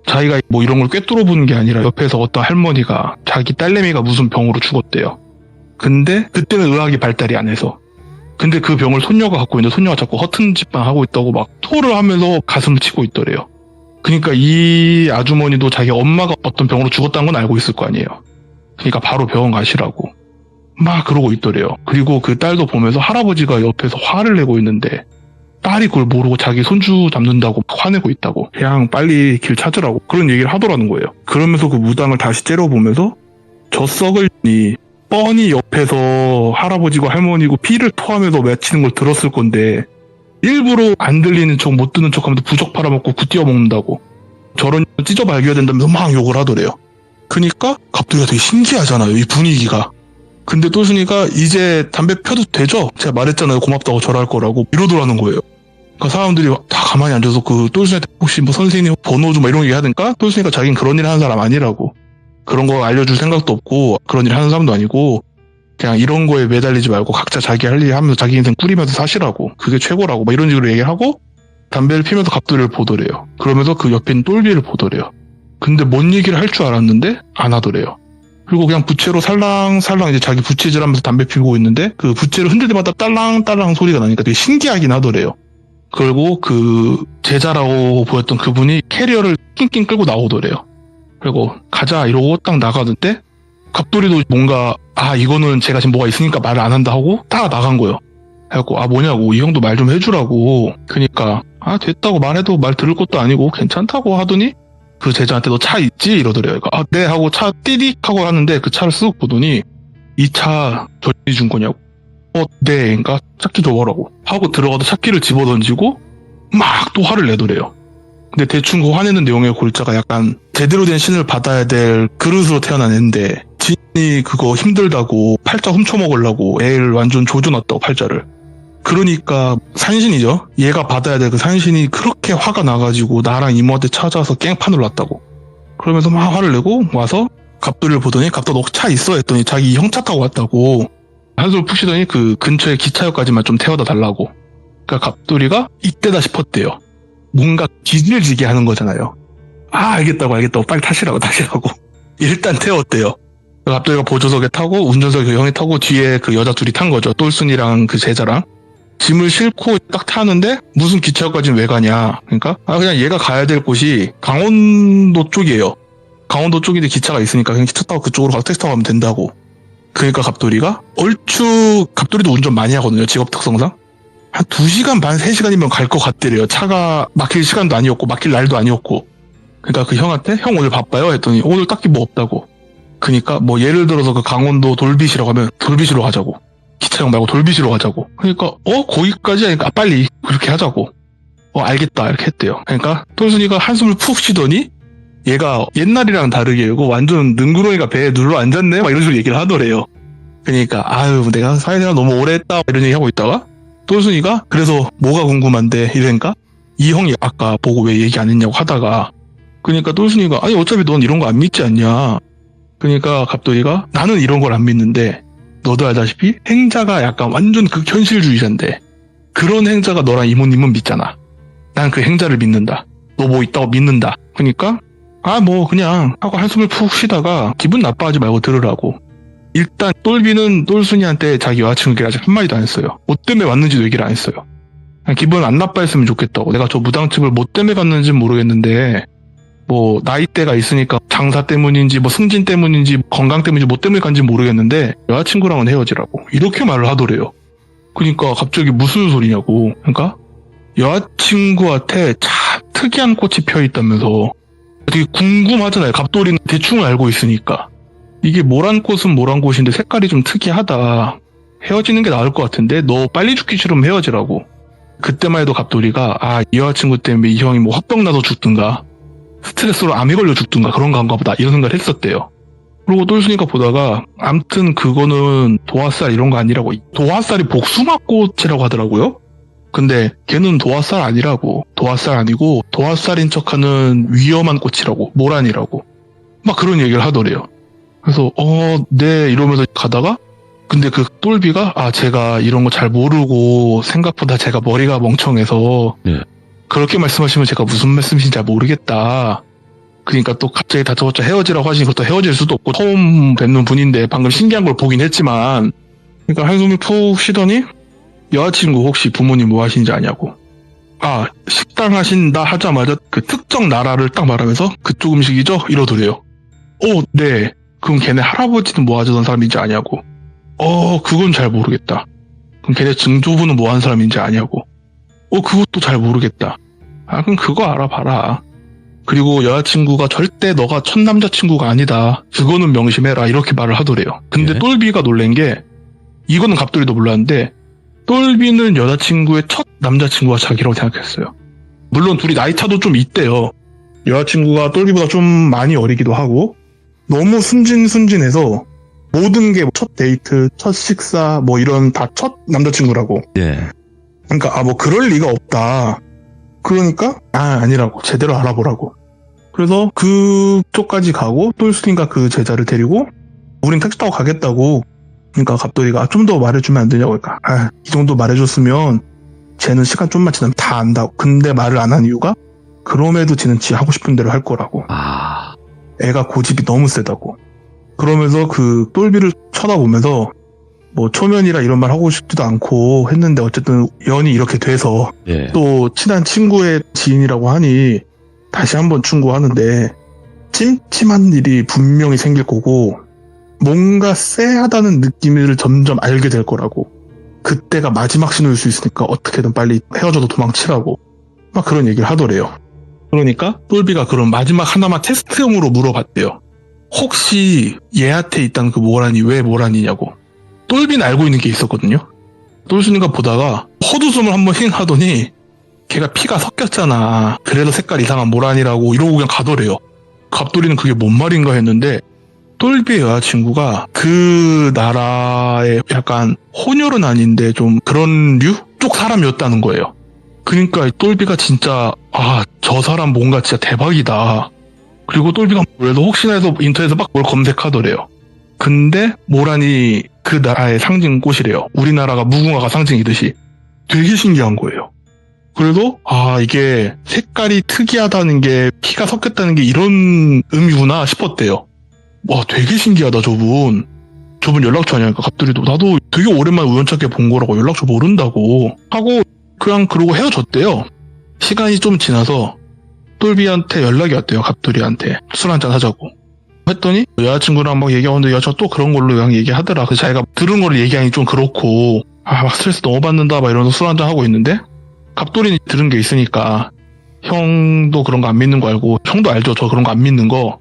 [SPEAKER 3] 자기가 뭐 이런 걸 꿰뚫어 보는 게 아니라 옆에서 어떤 할머니가 자기 딸내미가 무슨 병으로 죽었대요. 근데 그때는 의학이 발달이 안 해서. 근데 그 병을 손녀가 갖고 있는데 손녀가 자꾸 허튼 짓만 하고 있다고 막 토를 하면서 가슴을 치고 있더래요. 그러니까 이 아주머니도 자기 엄마가 어떤 병으로 죽었다는 건 알고 있을 거 아니에요. 그러니까 바로 병원 가시라고 막 그러고 있더래요. 그리고 그 딸도 보면서 할아버지가 옆에서 화를 내고 있는데 딸이 그걸 모르고 자기 손주 잡는다고 화내고 있다고. 그냥 빨리 길 찾으라고 그런 얘기를 하더라는 거예요. 그러면서 그 무당을 다시 째려보면서 저 썩을 니 뻔히 옆에서 할아버지고 할머니고 피를 토하면서 외치는 걸 들었을 건데 일부러 안 들리는 척 못 듣는 척하면서 부적 팔아먹고 굿띄어 먹는다고. 저런 찢어 발겨야 된다면서 막 욕을 하더래요. 그니까 갑자기 되게 신기하잖아요, 이 분위기가. 근데 또순이가 이제 담배 펴도 되죠? 제가 말했잖아요, 고맙다고 절할 거라고. 이러더라는 거예요. 그러니까 사람들이 다 가만히 앉아서 그 똘순이한테 혹시 뭐 선생님 번호 좀 이런 얘기 하니까 똘순이가 자기는 그런 일 하는 사람 아니라고. 그런 거 알려줄 생각도 없고 그런 일 하는 사람도 아니고 그냥 이런 거에 매달리지 말고 각자 자기 할 일 하면서 자기 인생 꾸리면서 사시라고. 그게 최고라고. 막 이런 식으로 얘기하고 담배를 피면서 갑돌이를 보더래요. 그러면서 그 옆에 있는 똘비를 보더래요. 근데 뭔 얘기를 할 줄 알았는데 안 하더래요. 그리고 그냥 부채로 살랑살랑 이제 자기 부채질하면서 담배 피우고 있는데 그 부채를 흔들 때마다 딸랑딸랑 소리가 나니까 되게 신기하긴 하더래요. 그리고 그 제자라고 보였던 그분이 캐리어를 낑낑 끌고 나오더래요. 그리고 가자 이러고 딱 나가는데 갑돌이도 뭔가 이거는 제가 지금 뭐가 있으니까 말을 안 한다 하고 딱 나간 거예요. 그래갖고 뭐냐고 이 형도 말 좀 해주라고. 그니까 됐다고 말해도 말 들을 것도 아니고 괜찮다고 하더니 그 제자한테 너 차 있지? 이러더래요. 네 하고 차 띠딕 하고 하는데 그 차를 쓱 보더니 이 차 전이 준 거냐고. 네. 그러니까 차키 줘보라고 하고 들어가도 차키를 집어던지고 막 또 화를 내더래요. 근데 대충 그 화내는 내용의 골자가 약간 제대로 된 신을 받아야 될 그릇으로 태어난 애인데 진이 그거 힘들다고 팔자 훔쳐먹으려고 애를 완전 조져놨다고 팔자를. 그러니까 산신이죠. 얘가 받아야 될 그 산신이 그렇게 화가 나가지고 나랑 이모한테 찾아와서 깽판을 놨다고. 그러면서 막 화를 내고 와서 갑돌이를 보더니 갑돌 너 차 있어? 했더니 자기 형 차 타고 왔다고. 한숨을 푹 쉬더니 그 근처에 기차역까지만 좀 태워다 달라고. 그러니까 갑돌이가 이때다 싶었대요. 뭔가 기질지게 하는 거잖아요. 알겠다고 빨리 타시라고 일단 태웠대요. 갑돌이가 보조석에 타고 운전석에 그 형이 타고 뒤에 그 여자 둘이 탄 거죠. 똘순이랑 그 제자랑. 짐을 싣고 딱 타는데 무슨 기차역까지는 왜 가냐. 그러니까 그냥 얘가 가야 될 곳이 강원도 쪽이에요. 강원도 쪽인데 기차가 있으니까 그냥 기차 타고 그쪽으로 가서 택시 타고 가면 된다고. 그러니까 갑돌이가 얼추 갑돌이도 운전 많이 하거든요. 직업 특성상. 한 2시간 반 3시간이면 갈 것 같더래요. 차가 막힐 시간도 아니었고 막힐 날도 아니었고. 그러니까 그 형한테 형 오늘 바빠요? 했더니 오늘 딱히 뭐 없다고. 그러니까 뭐 예를 들어서 그 강원도 돌빗이라고 하면 돌빗으로 가자고. 기차역 말고 돌빗으로 가자고. 그러니까 거기까지 하니까 빨리 그렇게 하자고. 알겠다 이렇게 했대요. 그러니까 똘순이가 한숨을 푹 쉬더니 얘가 옛날이랑 다르게 이거 완전 능구렁이가 배에 눌러 앉았네 막 이런 식으로 얘기를 하더래요. 그러니까 내가 사회생활 너무 오래 했다 이런 얘기 하고 있다가 똘순이가 그래서 뭐가 궁금한데 이러니까 이 형이 아까 보고 왜 얘기 안 했냐고 하다가 그러니까 똘순이가 어차피 넌 이런 거 안 믿지 않냐. 그러니까 갑돌이가 나는 이런 걸 안 믿는데 너도 알다시피 행자가 약간 완전 극현실주의자인데 그런 행자가 너랑 이모님은 믿잖아. 난 그 행자를 믿는다. 너 뭐 있다고 믿는다. 그러니까 뭐 그냥 하고 한숨을 푹 쉬다가 기분 나빠하지 말고 들으라고. 일단 똘비는 똘순이한테 자기 여자친구에게 아직 한마디도 안 했어요. 뭐 때문에 왔는지도 얘기를 안 했어요. 그냥 기분 안 나빠했으면 좋겠다고. 내가 저 무당집을 뭐 때문에 갔는지는 모르겠는데 뭐 나이대가 있으니까 장사 때문인지 뭐 승진 때문인지 건강 때문인지 뭐 때문에 간지 모르겠는데 여자친구랑은 헤어지라고 이렇게 말을 하더래요. 그러니까 갑자기 무슨 소리냐고. 그러니까 여자친구한테 참 특이한 꽃이 펴있다면서 되게 궁금하잖아요. 갑돌이는 대충 알고 있으니까. 이게 모란 꽃은 모란 꽃인데 색깔이 좀 특이하다. 헤어지는 게 나을 것 같은데 너 빨리 죽기 싫으면 헤어지라고. 그때만 해도 갑돌이가 이 여자친구 때문에 이 형이 뭐 화병 나서 죽든가 스트레스로 암에 걸려 죽든가 그런 건가 보다 이런 생각을 했었대요. 그리고 똘순이가 보다가 암튼 그거는 도화살 이런 거 아니라고. 도화살이 복숭아꽃이라고 하더라고요. 근데 걔는 도화살 아니라고. 도화살 아니고 도화살인 척하는 위험한 꽃이라고. 모란이라고. 막 그런 얘기를 하더래요. 그래서 네 이러면서 가다가 근데 그 똘비가 제가 이런 거 잘 모르고 생각보다 제가 머리가 멍청해서
[SPEAKER 1] 네.
[SPEAKER 3] 그렇게 말씀하시면 제가 무슨 말씀이신지 잘 모르겠다. 그러니까 또 갑자기 다짜고짜 헤어지라고 하시니 그것도 헤어질 수도 없고 처음 뵙는 분인데 방금 신기한 걸 보긴 했지만 그러니까 한숨을 푹 쉬더니 여자친구 혹시 부모님 뭐 하시는지 아냐고. 식당 하신다 하자마자 그 특정 나라를 딱 말하면서 그쪽 음식이죠? 이러더래요. 네. 그럼 걔네 할아버지는 뭐 하던 사람인지 아냐고. 그건 잘 모르겠다. 그럼 걔네 증조부는 뭐 하는 사람인지 아냐고. 그것도 잘 모르겠다. 그럼 그거 알아봐라. 그리고 여자친구가 절대 너가 첫 남자친구가 아니다. 그거는 명심해라. 이렇게 말을 하더래요. 근데
[SPEAKER 1] 네.
[SPEAKER 3] 똘비가 놀란 게 이거는 갑돌이도 몰랐는데 똘비는 여자친구의 첫 남자친구가 자기라고 생각했어요. 물론 둘이 나이차도 좀 있대요. 여자친구가 똘비보다 좀 많이 어리기도 하고 너무 순진해서 모든 게 첫 데이트, 첫 식사 뭐 이런 다 첫 남자친구라고.
[SPEAKER 1] 네.
[SPEAKER 3] 그러니까 뭐 그럴 리가 없다. 그러니까 아니라고. 제대로 알아보라고. 그래서 그쪽까지 가고 똘순이가 그 제자를 데리고 우린 택시 타고 가겠다고. 그러니까 갑돌이가 좀 더 말해주면 안 되냐고. 그러니까 이 정도 말해줬으면 쟤는 시간 좀만 지나면 다 안다고. 근데 말을 안 한 이유가 그럼에도 쟤는 지 하고 싶은 대로 할 거라고. 애가 고집이 너무 세다고. 그러면서 그 똘비를 쳐다보면서 뭐 초면이라 이런 말 하고 싶지도 않고 했는데 어쨌든 연이 이렇게 돼서
[SPEAKER 1] 네.
[SPEAKER 3] 또 친한 친구의 지인이라고 하니 다시 한번 충고하는데 찜찜한 일이 분명히 생길 거고 뭔가 쎄하다는 느낌을 점점 알게 될 거라고. 그때가 마지막 신호일 수 있으니까 어떻게든 빨리 헤어져도 도망치라고. 막 그런 얘기를 하더래요. 그러니까 똘비가 그런 마지막 하나만 테스트용으로 물어봤대요. 혹시 얘한테 있다는 그 모란이 왜 모란이냐고. 똘비는 알고 있는 게 있었거든요. 똘순이가 보다가 헛웃음을 한번 힝 하더니 걔가 피가 섞였잖아. 그래서 색깔 이상한 모란이라고 이러고 그냥 가더래요. 갑돌이는 그게 뭔 말인가 했는데 똘비의 여자친구가 그 나라의 약간 혼혈은 아닌데 좀 그런 류? 쪽 사람이었다는 거예요. 그러니까 똘비가 진짜 저 사람 뭔가 진짜 대박이다. 그리고 똘비가 그래도 혹시나 해서 인터넷에서 막 뭘 검색하더래요. 근데 모란이 그 나라의 상징꽃이래요. 우리나라가 무궁화가 상징이듯이. 되게 신기한 거예요. 그래도 이게 색깔이 특이하다는 게 피가 섞였다는 게 이런 의미구나 싶었대요. 와 되게 신기하다 저분. 저분 연락처 아니니까 갑돌이도 나도 되게 오랜만에 우연찮게 본 거라고 연락처 모른다고 하고 그냥 그러고 헤어졌대요. 시간이 좀 지나서 똘비한테 연락이 왔대요. 갑돌이한테 술 한잔 하자고 했더니 여자친구랑 막 얘기하는데 여자친구가 또 그런 걸로 그냥 얘기하더라. 그래서 자기가 들은 거를 얘기하니 좀 그렇고 막 스트레스 너무 받는다 막 이러면서 술 한잔 하고 있는데 갑돌이는 들은 게 있으니까 형도 그런 거 안 믿는 거 알고 형도 알죠. 저 그런 거 안 믿는 거.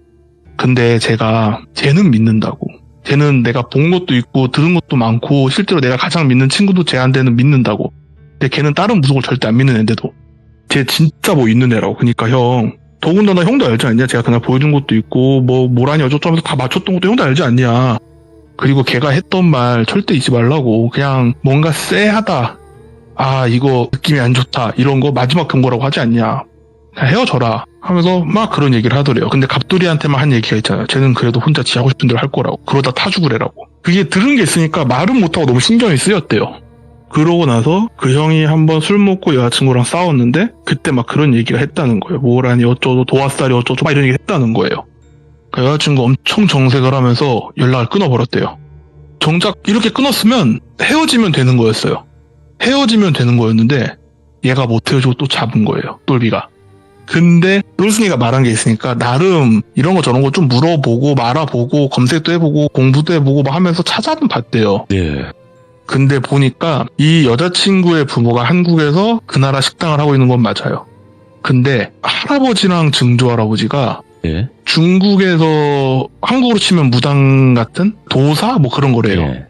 [SPEAKER 3] 근데 제가 쟤는 믿는다고. 쟤는 내가 본 것도 있고 들은 것도 많고 실제로 내가 가장 믿는 친구도 쟤한테는 믿는다고. 근데 걔는 다른 무속을 절대 안 믿는 애인데도 쟤 진짜 뭐 있는 애라고. 그러니까 형 더군다나 형도 알지 않냐. 제가 그날 보여준 것도 있고 뭐 뭐라니 어쩌고저쩌고 다 맞췄던 것도 형도 알지 않냐. 그리고 걔가 했던 말 절대 잊지 말라고. 그냥 뭔가 쎄하다. 이거 느낌이 안 좋다. 이런 거 마지막 경고라고 하지 않냐. 그냥 헤어져라 하면서 막 그런 얘기를 하더래요. 근데 갑돌이한테만 한 얘기가 있잖아요. 쟤는 그래도 혼자 지 하고 싶은 대로 할 거라고. 그러다 타 죽으래라고. 그게 들은 게 있으니까 말은 못하고 너무 신경이 쓰였대요. 그러고 나서 그 형이 한번 술 먹고 여자친구랑 싸웠는데 그때 막 그런 얘기가 했다는 거예요. 뭐라니 어쩌고 도화살이 어쩌고 막 이런 얘기 했다는 거예요. 그 여자친구 엄청 정색을 하면서 연락을 끊어버렸대요. 정작 이렇게 끊었으면 헤어지면 되는 거였어요. 헤어지면 되는 거였는데 얘가 못 헤어지고 또 잡은 거예요. 똘비가. 근데 똘순이가 말한 게 있으니까 나름 이런 거 저런 거 좀 물어보고 말아보고 검색도 해보고 공부도 해보고 막 하면서 찾아는 봤대요.
[SPEAKER 1] 예.
[SPEAKER 3] 근데 보니까 이 여자친구의 부모가 한국에서 그 나라 식당을 하고 있는 건 맞아요. 근데 할아버지랑 증조 할아버지가
[SPEAKER 1] 예.
[SPEAKER 3] 중국에서 한국으로 치면 무당 같은 도사 뭐 그런 거래요.
[SPEAKER 1] 예.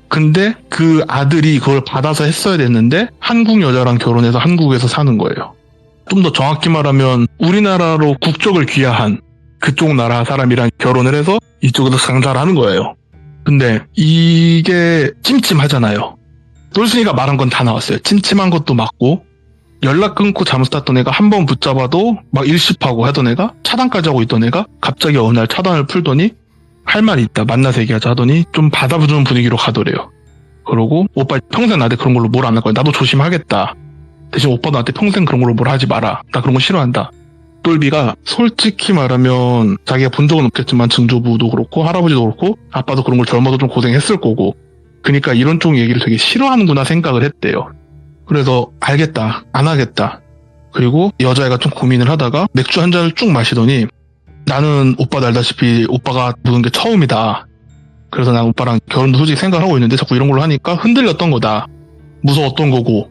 [SPEAKER 3] 근데 그 아들이 그걸 받아서 했어야 됐는데 한국 여자랑 결혼해서 한국에서 사는 거예요. 좀 더 정확히 말하면 우리나라로 국적을 귀화한 그쪽 나라 사람이랑 결혼을 해서 이쪽에서 장사를 하는 거예요. 근데 이게 찜찜하잖아요. 똘순이가 말한 건 다 나왔어요. 찜찜한 것도 맞고 연락 끊고 잠수 탔던 애가 한 번 붙잡아도 막 일십하고 하던 애가 차단까지 하고 있던 애가 갑자기 어느 날 차단을 풀더니 할 말이 있다 만나서 얘기하자 하더니 좀 받아주는 분위기로 가더래요. 그러고 오빠 평생 나한테 그런 걸로 뭘 안 할 거야. 나도 조심하겠다. 대신 오빠 나한테 평생 그런 걸로 뭘 하지 마라. 나 그런 거 싫어한다. 똘비가 솔직히 말하면 자기가 본 적은 없겠지만 증조부도 그렇고 할아버지도 그렇고 아빠도 그런 걸 젊어도 좀 고생했을 거고 그러니까 이런 쪽 얘기를 되게 싫어하는구나 생각을 했대요. 그래서 알겠다. 안 하겠다. 그리고 여자애가 좀 고민을 하다가 맥주 한 잔을 쭉 마시더니 나는 오빠도 알다시피 오빠가 묻은 게 처음이다. 그래서 난 오빠랑 결혼도 솔직히 생각하고 있는데 자꾸 이런 걸로 하니까 흔들렸던 거다. 무서웠던 거고.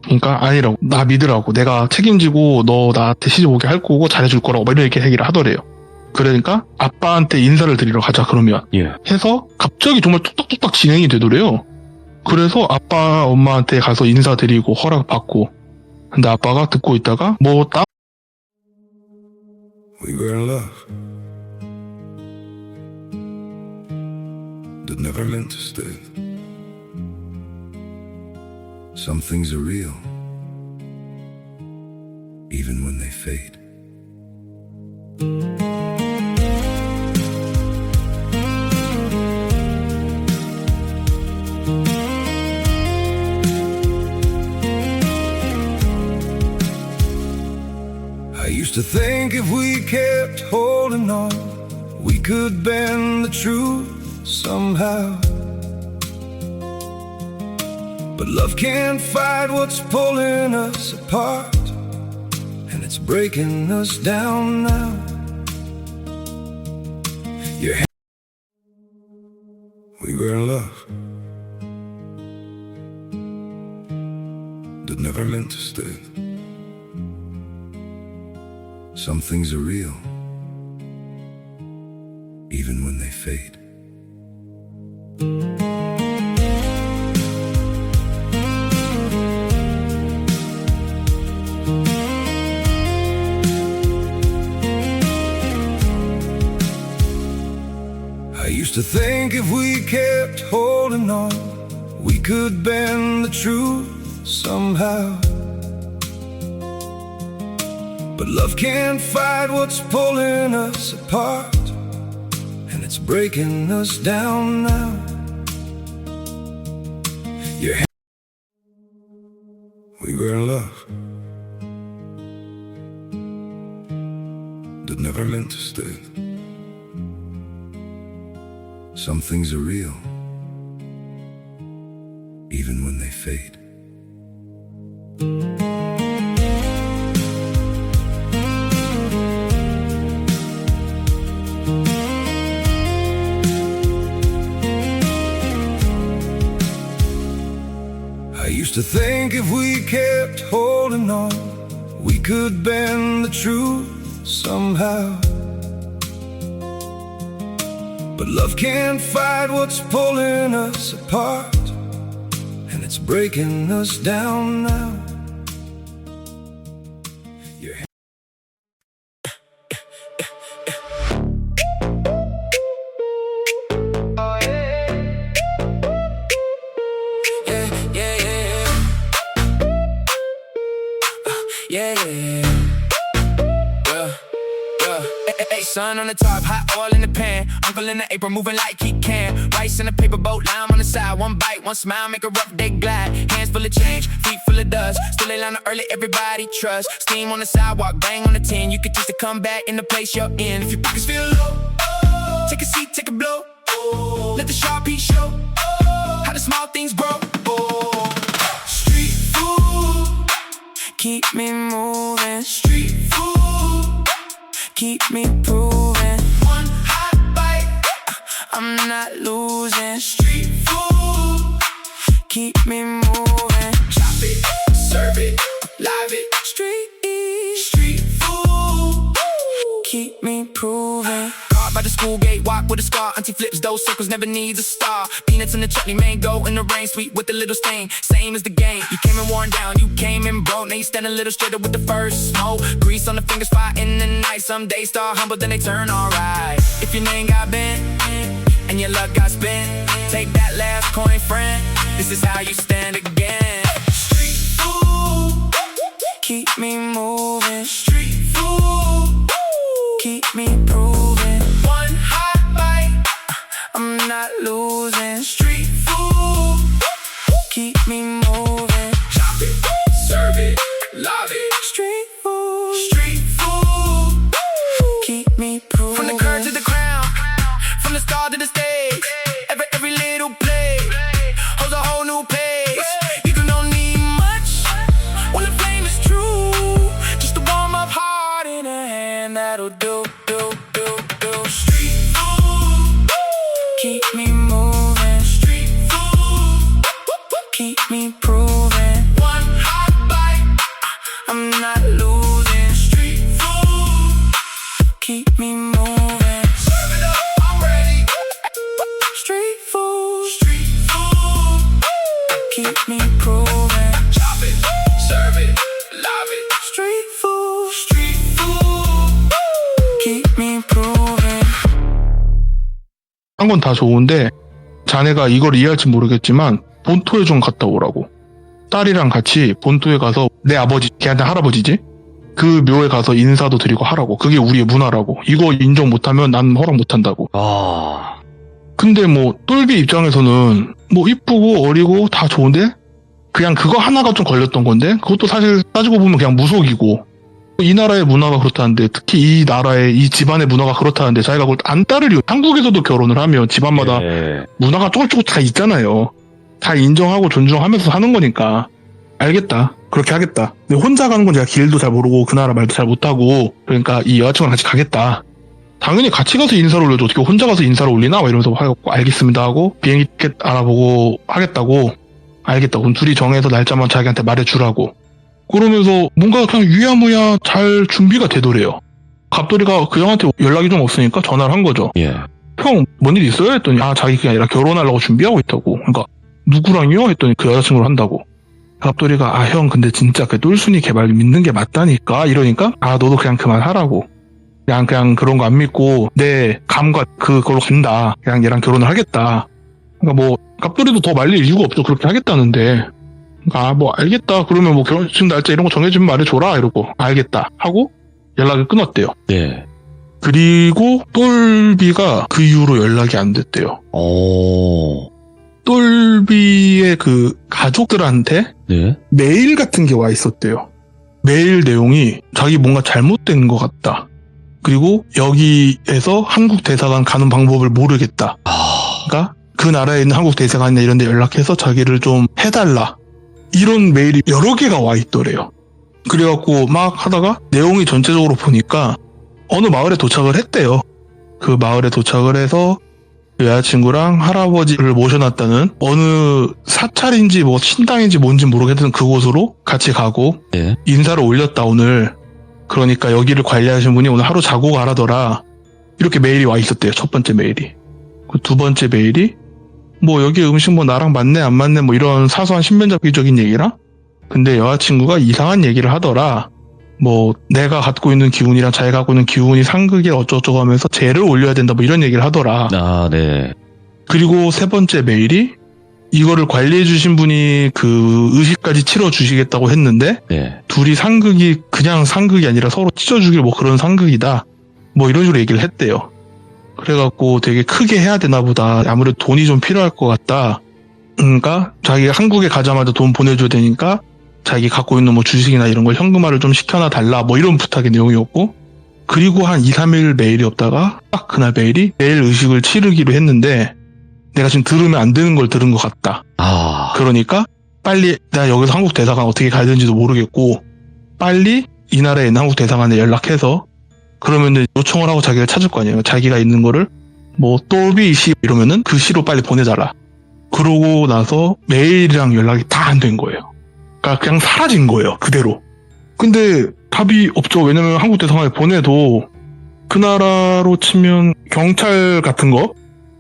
[SPEAKER 3] 그러니까 아니라고. 나 믿으라고. 내가 책임지고 너 나한테 시집 오게 할 거고 잘해줄 거라고 막 이렇게 얘기를 하더래요. 그러니까 아빠한테 인사를 드리러 가자 그러면
[SPEAKER 1] 예.
[SPEAKER 3] 해서 갑자기 정말 뚝딱뚝딱 진행이 되더래요. 그래서 아빠 엄마한테 가서 인사드리고 허락받고 근데 아빠가 듣고 있다가 뭐 딱
[SPEAKER 4] We were in love that never meant to stay. Some things are real, even when they fade. I used to think if we kept holding on, we could bend the truth somehow. But love can't fight what's pulling us apart, and it's breaking us down now. Your hand. We were in love that never meant to stay. Some things are real, even when they fade. I used to think if we kept holding on, we could bend the truth somehow. But love can't fight what's pulling us apart, and it's breaking us down now. Your hand. We were in love that never meant to stay. Some things are real, even when they fade. I used to think if we kept holding on, we could bend the truth somehow. But love can't fight what's pulling us apart, and it's breaking us down now. Your hand.
[SPEAKER 5] Sun on the top, hot oil in the pan. Uncle in the apron, moving like he can. Rice in a paper boat, lime on the side. One bite, one smile, make a rough day glide. Hands full of change, feet full of dust. Still a line of early, everybody trust. Steam on the sidewalk, bang on the tin. You could just come back in the place you're in. If your pockets feel low, take a seat, take a blow. Let the Sharpie show how the small things grow. Street food, keep me moving. Street food, keep me proving. One hot bite, I'm not losing. Street food, keep me moving. Chop it, serve it, live it. Street food, keep me proving. Caught by the school gate, walk with a scar. Auntie flips those circles, never needs a star. Peanuts in the chutney, mango in the rain, sweet with a little stain. Same as the game. You came in worn down, you came in broke. Now you stand a little straighter with the first smoke. Grease on the fingers, fire in the night. Some days start humble, then they turn alright. If your name got bent and your luck got spent, take that last coin, friend. This is how you stand again. Street food, keep me moving. Street food, keep me proving. One hot bite, I'm not losing. Street food, keep me moving. Chop it, serve it, love it. Street food, keep me proving. From the curb to the crown, from the start to the stage, every little play holds a whole new pace. You don't need much when the flame is true. Just a warm up heart in a hand that'll do. Street food, keep me moving. Street food, keep me proving. One hot bite, I'm not losing. Street food, keep me moving. Serve it up, I'm ready. Street food, keep me proving. Chop it, serve it, love it. Street food, keep me proving.
[SPEAKER 3] 한 건 다 좋은데 자네가 이걸 이해할지 모르겠지만 본토에 좀 갔다 오라고. 딸이랑 같이 본토에 가서 내 아버지, 걔한테 할아버지지? 그 묘에 가서 인사도 드리고 하라고. 그게 우리의 문화라고. 이거 인정 못하면 난 허락 못한다고. 근데 뭐 똘비 입장에서는 뭐 이쁘고 어리고 다 좋은데 그냥 그거 하나가 좀 걸렸던 건데 그것도 사실 따지고 보면 그냥 무속이고 이 나라의 문화가 그렇다는데 특히 이 나라의 이 집안의 문화가 그렇다는데 자기가 그걸 안 따르려. 한국에서도 결혼을 하면 집안마다 문화가 조금씩 다 있잖아요. 다 인정하고 존중하면서 사는 거니까 알겠다. 그렇게 하겠다. 근데 혼자 가는 건 제가 길도 잘 모르고 그 나라 말도 잘 못하고 그러니까 이 여자친구랑 같이 가겠다. 당연히 같이 가서 인사를 올려줘. 어떻게 혼자 가서 인사를 올리나? 막 이러면서 하고 알겠습니다 하고 비행기 티켓 알아보고 하겠다고. 알겠다. 그럼 둘이 정해서 날짜만 자기한테 말해주라고. 그러면서 뭔가 그냥 유야무야 잘 준비가 되더래요. 갑돌이가 그 형한테 연락이 좀 없으니까 전화를 한 거죠. 형, 뭔 일 있어요? 했더니 자기 그게 아니라 결혼하려고 준비하고 있다고. 그러니까 누구랑요? 했더니 그 여자친구를 한다고. 갑돌이가 형 근데 진짜 그 똘순이 개발 믿는 게 맞다니까 이러니까 너도 그냥 그만하라고. 그냥 그런 거 안 믿고 내 감각 그걸로 간다. 그냥 얘랑 결혼을 하겠다. 그러니까 뭐 갑돌이도 더 말릴 이유가 없죠. 그렇게 하겠다는데. 뭐 알겠다. 그러면 뭐 결혼식 날짜 이런 거 정해주면 말해줘라 이러고 알겠다 하고 연락을 끊었대요.
[SPEAKER 1] 네.
[SPEAKER 3] 그리고 똘비가 그 이후로 연락이 안 됐대요. 똘비의 그 가족들한테 메일 같은 게 와 있었대요. 메일 내용이 자기 뭔가 잘못된 것 같다. 그리고 여기에서 한국 대사관 가는 방법을 모르겠다. 그러니까 그 나라에 있는 한국 대사관이나 이런 데 연락해서 자기를 좀 해달라. 이런 메일이 여러 개가 와 있더래요. 그래갖고 막 하다가 내용이 전체적으로 보니까 어느 마을에 도착을 했대요. 그 마을에 도착을 해서 여자친구랑 할아버지를 모셔놨다는 어느 사찰인지 뭐 신당인지 뭔지 모르겠는 그곳으로 같이 가고 인사를 올렸다 오늘. 그러니까 여기를 관리하신 분이 오늘 하루 자고 가라더라. 이렇게 메일이 와 있었대요. 첫 번째 메일이. 그 두 번째 메일이 뭐 여기 음식 뭐 나랑 맞네 안 맞네 뭐 이런 사소한 신변잡기적인 얘기랑 근데 여자친구가 이상한 얘기를 하더라. 뭐 내가 갖고 있는 기운이랑 자기가 갖고 있는 기운이 상극이 어쩌고저쩌고 하면서 쟤를 올려야 된다 뭐 이런 얘기를 하더라.
[SPEAKER 1] 네.
[SPEAKER 3] 그리고 세 번째 메일이 이거를 관리해 주신 분이 그 의식까지 치러 주시겠다고 했는데 둘이 상극이 그냥 상극이 아니라 서로 찢어주길 뭐 그런 상극이다. 뭐 이런 식으로 얘기를 했대요. 그래갖고 되게 크게 해야 되나 보다. 아무래도 돈이 좀 필요할 것 같다. 그러니까 자기가 한국에 가자마자 돈 보내줘야 되니까 자기 갖고 있는 뭐 주식이나 이런 걸 현금화를 좀 시켜놔 달라. 뭐 이런 부탁의 내용이었고, 그리고 한 2, 3일 메일이 없다가 딱 그날 메일이 내일 의식을 치르기로 했는데 내가 지금 들으면 안 되는 걸 들은 것 같다. 그러니까 빨리 내가 여기서 한국 대사관 어떻게 가야 되는지도 모르겠고 빨리 이 나라에 있는 한국 대사관에 연락해서 그러면은 요청을 하고 자기가 찾을 거 아니에요. 자기가 있는 거를 뭐 또비시 이러면은 그 시로 빨리 보내달라. 그러고 나서 메일이랑 연락이 다 안 된 거예요. 그러니까 그냥 사라진 거예요. 그대로. 근데 답이 없죠. 왜냐면 한국 대사관에 보내도 그 나라로 치면 경찰 같은 거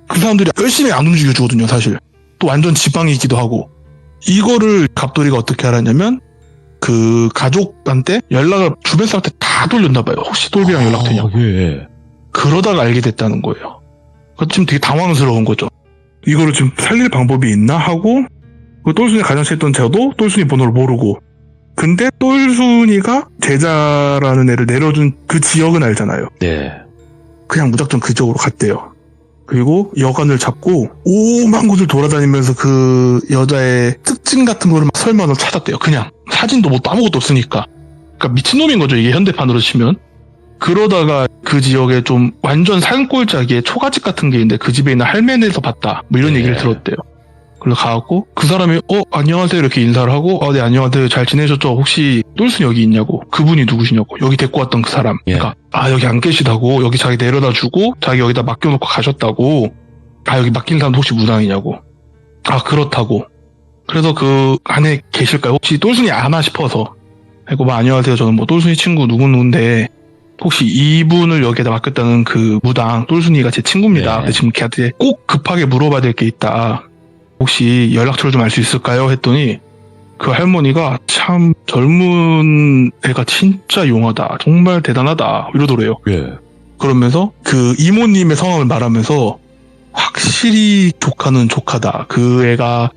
[SPEAKER 3] 그 사람들이 열심히 안 움직여주거든요. 사실. 또 완전 지방이기도 하고. 이거를 갑돌이가 어떻게 알았냐면 그 가족한테 연락을 주변 사람한테 다 돌렸나 봐요. 혹시 똘비랑 연락되냐고.
[SPEAKER 1] 예.
[SPEAKER 3] 그러다가 알게 됐다는 거예요. 지금 되게 당황스러운 거죠. 이거를 지금 살릴 방법이 있나 하고 그 똘순이 가장 친했던 저도 똘순이 번호를 모르고, 근데 똘순이가 제자라는 애를 내려준 그 지역은 알잖아요.
[SPEAKER 1] 네.
[SPEAKER 3] 그냥 무작정 그 지역으로 갔대요. 그리고 여관을 잡고 오만 곳을 돌아다니면서 그 여자의 특징 같은 거를 막 설명을 찾았대요. 그냥 사진도 뭐 아무것도 없으니까. 그러니까 미친놈인 거죠, 이게 현대판으로 치면. 그러다가 그 지역에 좀 완전 산골짜기에 초가집 같은 게 있는데 그 집에 있는 할매네에서 봤다, 뭐 이런 얘기를 들었대요. 그래서 가갖고 그 사람이 안녕하세요 이렇게 인사를 하고 네 안녕하세요 잘 지내셨죠, 혹시 똘순이 여기 있냐고, 그분이 누구시냐고, 여기 데리고 왔던 그 사람. 그러니까 여기 안 계시다고, 여기 자기 내려다 주고 자기 여기다 맡겨놓고 가셨다고. 여기 맡긴 사람도 혹시 무당이냐고. 그렇다고. 그래서 그 안에 계실까요, 혹시 똘순이 아나 싶어서. 그리고 안녕하세요 저는 뭐 똘순이 친구 누구누군데 혹시 이분을 여기에다 맡겼다는 그 무당 똘순이가 제 친구입니다. 근데 지금 걔한테 꼭 급하게 물어봐야 될 게 있다. 혹시 연락처를 좀 알 수 있을까요? 했더니 그 할머니가 참 젊은 애가 진짜 용하다. 정말 대단하다. 이러더래요.
[SPEAKER 1] 예.
[SPEAKER 3] 그러면서 그 이모님의 성함을 말하면서 확실히 조카는 조카다. 그 애가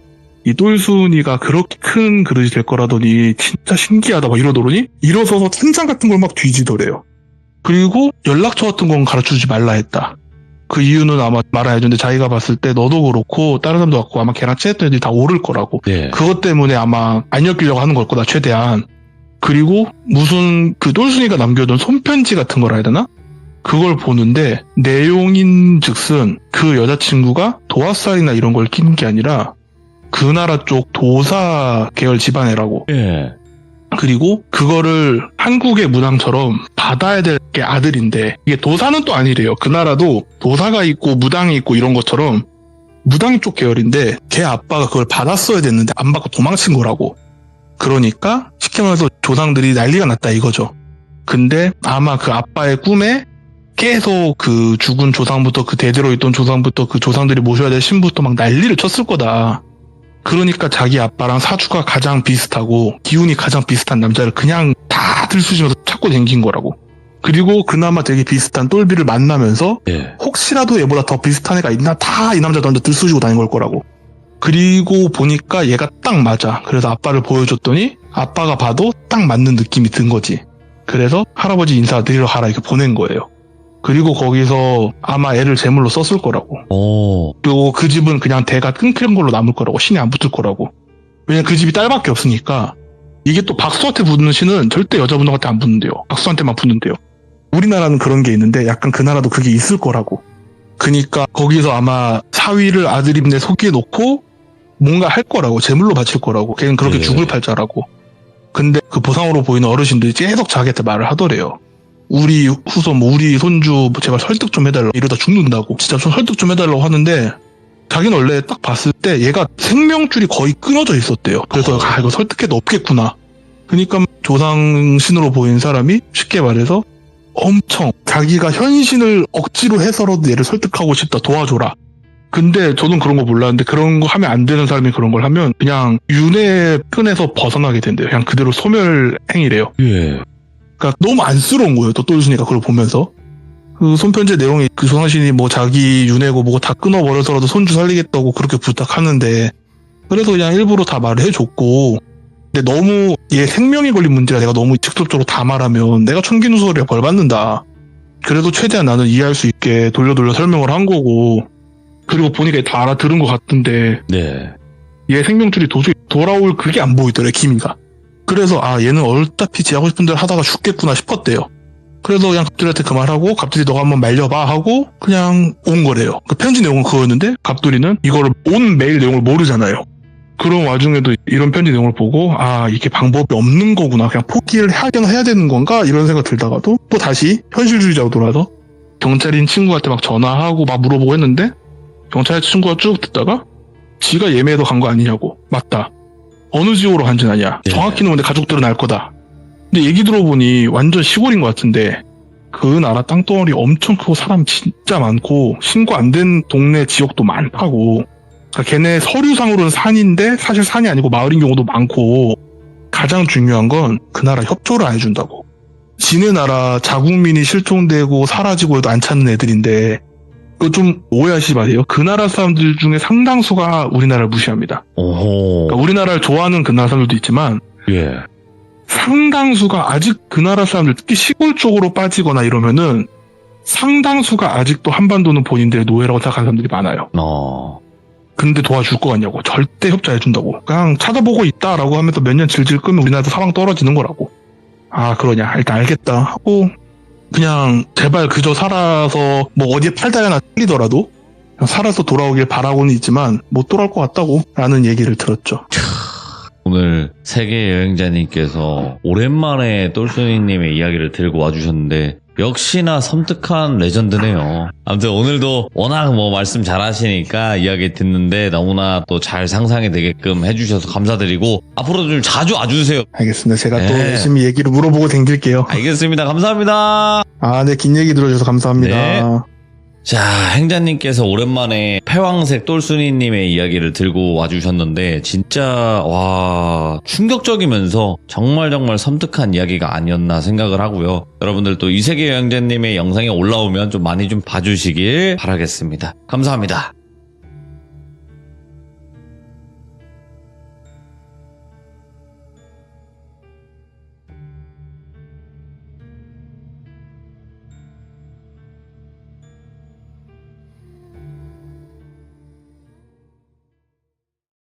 [SPEAKER 3] 이 똘순이가 그렇게 큰 그릇이 될 거라더니 진짜 신기하다. 막 이러더니 일어서서 천장 같은 걸 막 뒤지더래요. 그리고 연락처 같은 건 가르쳐주지 말라 했다. 그 이유는 아마 말안 해줬는데 자기가 봤을 때 너도 그렇고 다른 사람도 같고 아마 걔랑 친했던 애들이 다 오를 거라고. 그것 때문에 아마 안 엮이려고 하는 걸 거다 최대한. 그리고 무슨 그 똘순이가 남겨둔 손편지 같은 걸 해야 되나? 그걸 보는데 내용인즉슨 그 여자친구가 도화살이나 이런 걸 끼는 게 아니라 그 나라 쪽 도사 계열 집안애라고. 그리고 그거를 한국의 무당처럼 받아야 될 게 아들인데 이게 도사는 또 아니래요. 그 나라도 도사가 있고 무당이 있고 이런 것처럼 무당 쪽 계열인데 걔 아빠가 그걸 받았어야 됐는데 안 받고 도망친 거라고. 그러니까 쉽게 말해서 조상들이 난리가 났다 이거죠. 근데 아마 그 아빠의 꿈에 계속 그 죽은 조상부터 그 대대로 있던 조상부터 그 조상들이 모셔야 될 신부터 막 난리를 쳤을 거다. 그러니까 자기 아빠랑 사주가 가장 비슷하고 기운이 가장 비슷한 남자를 그냥 다 들쑤시면서 찾고 댕긴 거라고. 그리고 그나마 되게 비슷한 똘비를 만나면서 혹시라도 얘보다 더 비슷한 애가 있나 다 이 남자도 완전 들쑤시고 다닌 걸 거라고. 그리고 보니까 얘가 딱 맞아. 그래서 아빠를 보여줬더니 아빠가 봐도 딱 맞는 느낌이 든 거지. 그래서 할아버지 인사드리러 가라 이렇게 보낸 거예요. 그리고 거기서 아마 애를 제물로 썼을 거라고. 그리고 그 집은 그냥 대가 끊기는 걸로 남을 거라고. 신이 안 붙을 거라고. 왜냐면 그 집이 딸밖에 없으니까. 이게 또 박수한테 붙는 신은 절대 여자분들한테 안 붙는데요. 박수한테만 붙는데요. 우리나라는 그런 게 있는데 약간 그 나라도 그게 있을 거라고. 그니까 거기서 아마 사위를 아들임내 속에 놓고 뭔가 할 거라고. 제물로 바칠 거라고. 걔는 그렇게 죽을 팔자라고. 근데 그 보상으로 보이는 어르신들이 계속 자기한테 말을 하더래요. 우리 후손, 우리 손주 제발 설득 좀 해달라고. 이러다 죽는다고. 진짜 좀 설득 좀 해달라고 하는데 자기는 원래 딱 봤을 때 얘가 생명줄이 거의 끊어져 있었대요. 그래서 이거 설득해도 없겠구나. 그러니까 조상신으로 보인 사람이 쉽게 말해서 엄청 자기가 현신을 억지로 해서라도 얘를 설득하고 싶다. 도와줘라. 근데 저는 그런 거 몰랐는데 그런 거 하면 안 되는 사람이 그런 걸 하면 그냥 윤회 끈에서 벗어나게 된대요. 그냥 그대로 소멸 행위래요. 그러니까 너무 안쓰러운 거예요. 또 똘순이가 그걸 보면서. 그 손편지 내용이 그 조상신이 뭐 자기 윤회고 뭐고 다 끊어버려서라도 손주 살리겠다고 그렇게 부탁하는데 그래서 그냥 일부러 다 말을 해줬고 근데 너무 얘 생명이 걸린 문제라 내가 너무 직접적으로 다 말하면 내가 천기누설에 벌 받는다. 그래도 최대한 나는 이해할 수 있게 돌려 설명을 한 거고, 그리고 보니까 다 알아들은 것 같은데
[SPEAKER 1] 네.
[SPEAKER 3] 얘 생명줄이 도저히 돌아올 그게 안 보이더래, 기미가. 그래서 얘는 어차피 지 하고 싶은 대로 하다가 죽겠구나 싶었대요. 그래서 그냥 갑돌이한테 그 말하고, 갑돌이 너가 한번 말려봐 하고 그냥 온 거래요. 그 편지 내용은 그거였는데 갑돌이는 이거를 온 메일 내용을 모르잖아요. 그런 와중에도 이런 편지 내용을 보고 이게 방법이 없는 거구나, 그냥 포기를 해야 되는 건가 이런 생각 들다가도 또 다시 현실주의자로 돌아서 경찰인 친구한테 막 전화하고 막 물어보고 했는데, 경찰 친구가 쭉 듣다가 지가 예매해서 간 거 아니냐고. 맞다. 어느 지역으로 간지는 아니야.
[SPEAKER 1] 네.
[SPEAKER 3] 정확히는 근데 가족들은 알 거다. 근데 얘기 들어보니 완전 시골인 것 같은데, 그 나라 땅덩어리 엄청 크고 사람 진짜 많고 신고 안 된 동네 지역도 많다고. 그러니까 걔네 서류상으로는 산인데 사실 산이 아니고 마을인 경우도 많고, 가장 중요한 건 그 나라 협조를 안 해준다고. 지네 나라 자국민이 실종되고 사라지고 해도 안 찾는 애들인데, 그거 좀 오해하시지 마세요. 그 나라 사람들 중에 상당수가 우리나라를 무시합니다.
[SPEAKER 1] 오호.
[SPEAKER 3] 그러니까 우리나라를 좋아하는 그 나라 사람들도 있지만
[SPEAKER 1] 예.
[SPEAKER 3] 상당수가 아직 그 나라 사람들, 특히 시골 쪽으로 빠지거나 이러면은 상당수가 아직도 한반도는 본인들의 노예라고 생각하는 사람들이 많아요. 근데 도와줄 거 같냐고. 절대 협조해준다고. 그냥 찾아보고 있다라고 하면서 몇 년 질질 끌면 우리나라도 사방 떨어지는 거라고. 그러냐. 일단 알겠다 하고 그냥 제발 그저 살아서 뭐 어디에 팔다리 하나 찔리더라도 그냥 살아서 돌아오길 바라고는 있지만 못 돌아올 것 같다고 라는 얘기를 들었죠.
[SPEAKER 1] 오늘 세계 여행자님께서 오랜만에 똘순이님의 이야기를 들고 와주셨는데 역시나 섬뜩한 레전드네요. 아무튼 오늘도 워낙 뭐 말씀 잘하시니까 이야기 듣는데 너무나 또 잘 상상이 되게끔 해주셔서 감사드리고 앞으로도 좀 자주 와주세요.
[SPEAKER 3] 알겠습니다. 제가 또
[SPEAKER 1] 네.
[SPEAKER 3] 열심히 얘기를 물어보고 댕길게요.
[SPEAKER 1] 알겠습니다. 감사합니다.
[SPEAKER 3] 네, 긴 얘기 들어주셔서 감사합니다.
[SPEAKER 1] 네. 자, 행자님께서 오랜만에 패왕색 똘순이님의 이야기를 들고 와주셨는데 진짜 와 충격적이면서 정말 섬뜩한 이야기가 아니었나 생각을 하고요. 여러분들 또 이세계 여행자님의 영상이 올라오면 좀 많이 좀 봐주시길 바라겠습니다. 감사합니다.